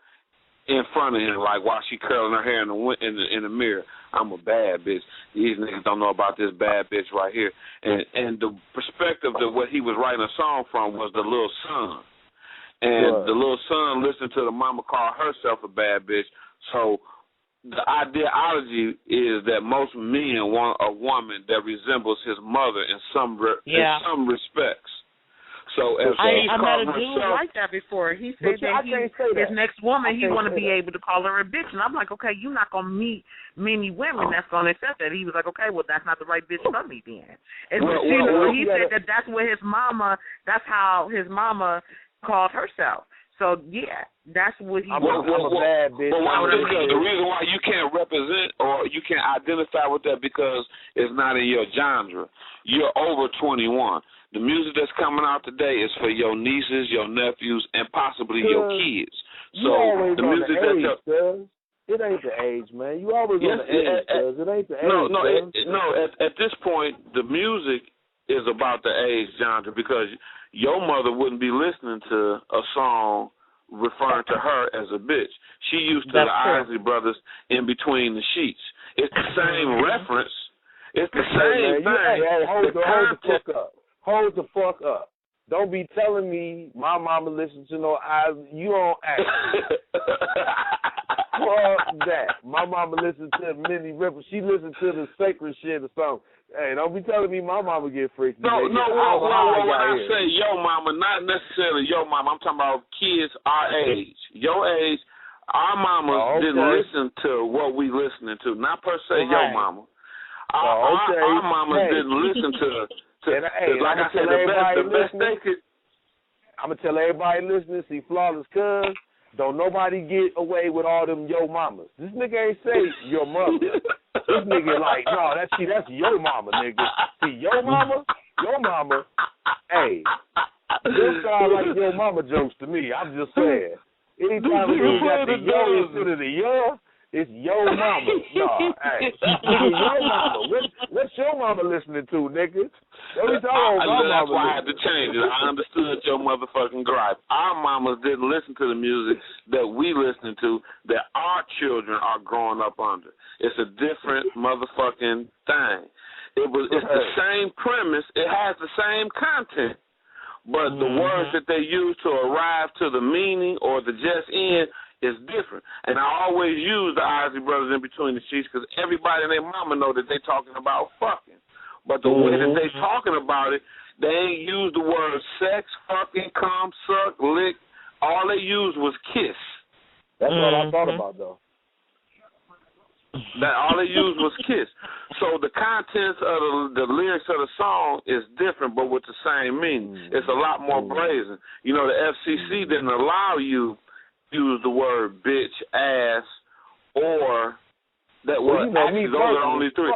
in front of him, like while she curling her hair in the mirror. I'm a bad bitch. These niggas don't know about this bad bitch right here. And the perspective of what he was writing a song from was the little son. And the little son listened to the mama call herself a bad bitch. So the ideology is that most men want a woman that resembles his mother in some respects. So as I met a dude like that before. He said that his next woman, he want to be able to call her a bitch. And I'm like, okay, you're not going to meet many women that's going to accept that. He was like, okay, well, that's not the right bitch for me then. And he said that's what that's how his mama called herself. So, yeah, that's what he was. I'm a bad bitch. The reason why you can't represent or you can't identify with that because it's not in your genre. You're over 21. The music that's coming out today is for your nieces, your nephews, and possibly your kids. So the music it ain't the age, man. You always on the age, cuz. It ain't the age. At this point, the music is about the age genre because your mother wouldn't be listening to a song referring to her as a bitch. She used to the Isley Brothers in between the sheets. It's the same reference. It's the same thing. Hold the fuck up. Don't be telling me my mama listens to no Isley. You don't act. Fuck that. My mama listens to Minnie Ripley. She listens to the sacred shit or something. Hey, don't be telling me my mama get freaky. No, when I say yo mama, not necessarily yo mama. I'm talking about kids our age. Your age, our mamas didn't listen to what we listening to. Not per se yo mama. Our mamas didn't listen to like I said, the best they could. I'm going to tell everybody listening, see, Flawless cuz, don't nobody get away with all them yo mamas. This nigga ain't say your mother. This nigga like, no, that's your mama, nigga. See, your mama, hey, this sound like your mama jokes to me. I'm just saying. Anytime you got the yo instead of the yo, it's yo mama. No, hey, nigga, yo mama. What's your mama listening to, nigga? That's why I had to change it. I understood your motherfucking gripe. Our mamas didn't listen to the music that we listen to, that our children are growing up under. It's a different motherfucking thing. It's the same premise. It has the same content. But the words that they use to arrive to the meaning or the just end is different. And I always use the Ozzy Brothers in between the sheets because everybody and their mama know that they talking about fucking. But the way that they talking about it, they ain't use the word sex, fucking, cum, suck, lick. All they used was kiss. That's all I thought about, though. That all they used was kiss. So the contents of the lyrics of the song is different, but with the same meaning. It's a lot more brazen. You know, the FCC didn't allow you to use the word bitch, ass, or that word. Actually, those are the only three.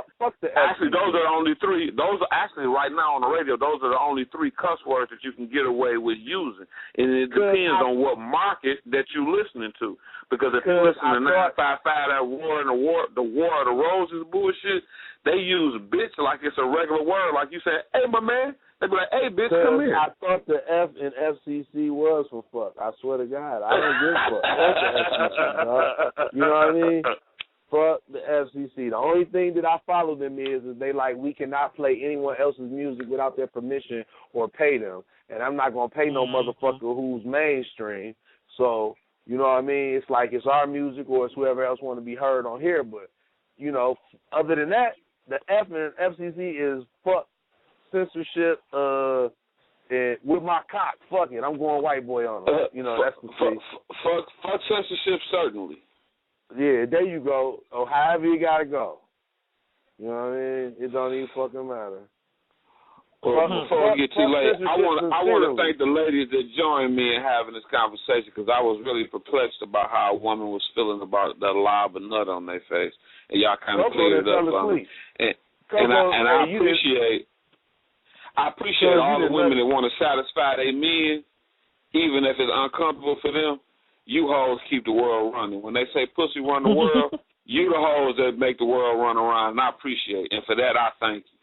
Actually, those are the only three. Those are actually right now on the radio. Those are the only three cuss words that you can get away with using, and it depends on what market that you're listening to. Because if you listen to 955, that war and the War of the Roses bullshit, they use bitch like it's a regular word. Like you say, hey, my man. They be like, hey, bitch, come here. I thought the F in FCC was for fuck. I swear to God. I don't give a fuck. That's the FCC, dog. You know what I mean? Fuck the FCC. The only thing that I follow them is they like, we cannot play anyone else's music without their permission or pay them. And I'm not going to pay no motherfucker who's mainstream. So, you know what I mean? It's like it's our music or it's whoever else want to be heard on here. But, you know, other than that, the F in FCC is fuck censorship and with my cock. Fuck it. I'm going white boy on it. You know, that's the thing. Fuck censorship, certainly. Yeah, there you go. Or however you got to go. You know what I mean? It don't even fucking matter. Well, before we get too late, I want to thank the ladies that joined me in having this conversation because I was really perplexed about how a woman was feeling about that lob and nut on their face, and y'all kind of cleared it up on me. And I appreciate all the women that want to satisfy their men, even if it's uncomfortable for them. You hoes keep the world running. When they say pussy run the world, you the hoes that make the world run around, and I appreciate it. And for that, I thank you.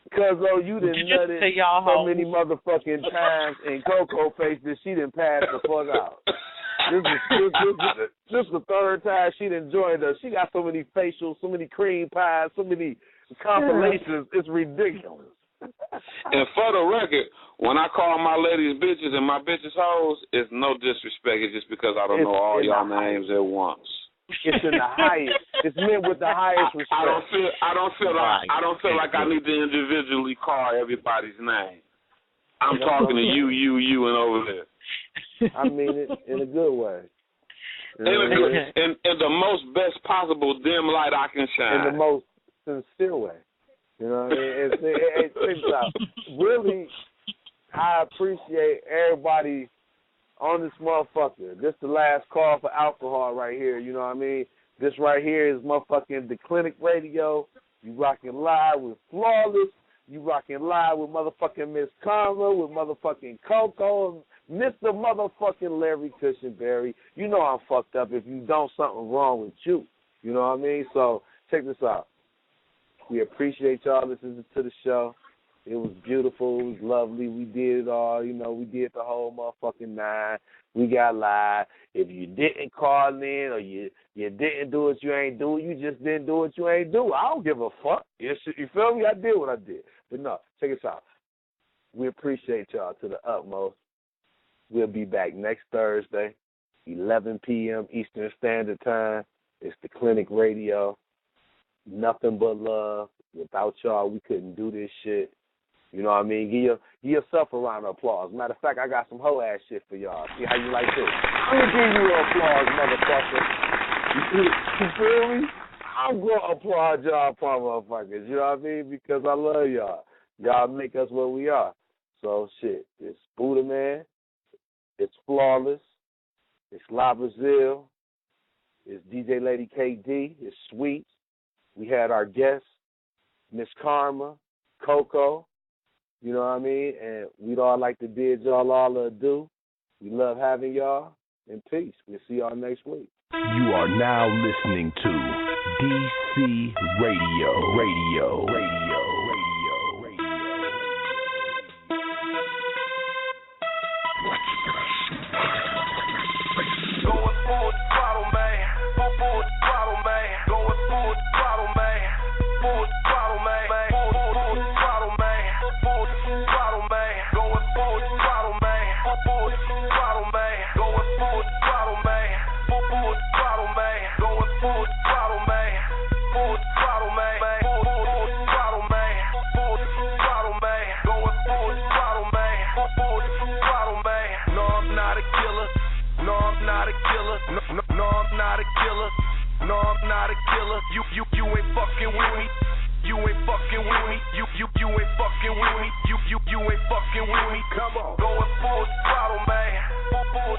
Because, you done nutted so many motherfucking times in Coco face that she done passed the fuck out. This is the third time she done joined us. She got so many facials, so many cream pies, so many compilations. It's ridiculous. And for the record, when I call my ladies bitches and my bitches hoes, it's no disrespect. It's just because I don't know all y'all names at once. It's in the highest. It's meant with the highest respect. I don't feel like I need to individually call everybody's name. I'm talking to you, and over there. I mean it in a good way. In the most best possible dim light I can shine. In the most sincere way. You know what I mean? Really, I appreciate everybody on this motherfucker. This the last call for alcohol right here, you know what I mean? This right here is motherfucking The Clinic Radio. You rocking live with Flawless. You rocking live with motherfucking Miss Karma, with motherfucking Coco, Mr. motherfucking Larry Kushingberry. You know I'm fucked up. If you don't, something wrong with you. You know what I mean? So check this out. We appreciate y'all listening to the show. It was beautiful. It was lovely. We did it all. You know, we did the whole motherfucking 9. We got live. If you didn't call in or you didn't do what you ain't do, you just didn't do what you ain't do. I don't give a fuck. You feel me? I did what I did. But no, check us out. We appreciate y'all to the utmost. We'll be back next Thursday, 11 p.m. Eastern Standard Time. It's The Clinic Radio. Nothing but love. Without y'all, we couldn't do this shit. You know what I mean? Give yourself a round of applause. Matter of fact, I got some hoe ass shit for y'all. See how you like this? I'm gonna give you an applause, motherfucker. You feel me? I'm gonna applaud y'all, motherfuckers. You know what I mean? Because I love y'all. Y'all make us what we are. So shit, it's Buddha Man. It's Flawless. It's La Brazil. It's DJ Lady KD. It's Sweet. We had our guests, Miss Karma, Coco. You know what I mean? And we'd all like to bid y'all all adieu. We love having y'all. And peace. We'll see y'all next week. You are now listening to DC Radio. Going full throttle, man. Full throttle, man. Going full throttle, man. Full throttle, man. Full throttle, man. Full throttle, man. Going full throttle, man. Full throttle, man. Going full throttle, man. Full throttle, man. Going full throttle, man. Full throttle, man. Full throttle, man. Full throttle, man. Going full throttle, man. Full throttle, man. No, I'm not a killer. No, I'm not a killer. No, I'm not a killer. No, I'm not a killer. You ain't fucking with me. You ain't fucking with me. You ain't fucking with me. You ain't fucking with me. Come on. Going full throttle, man. Full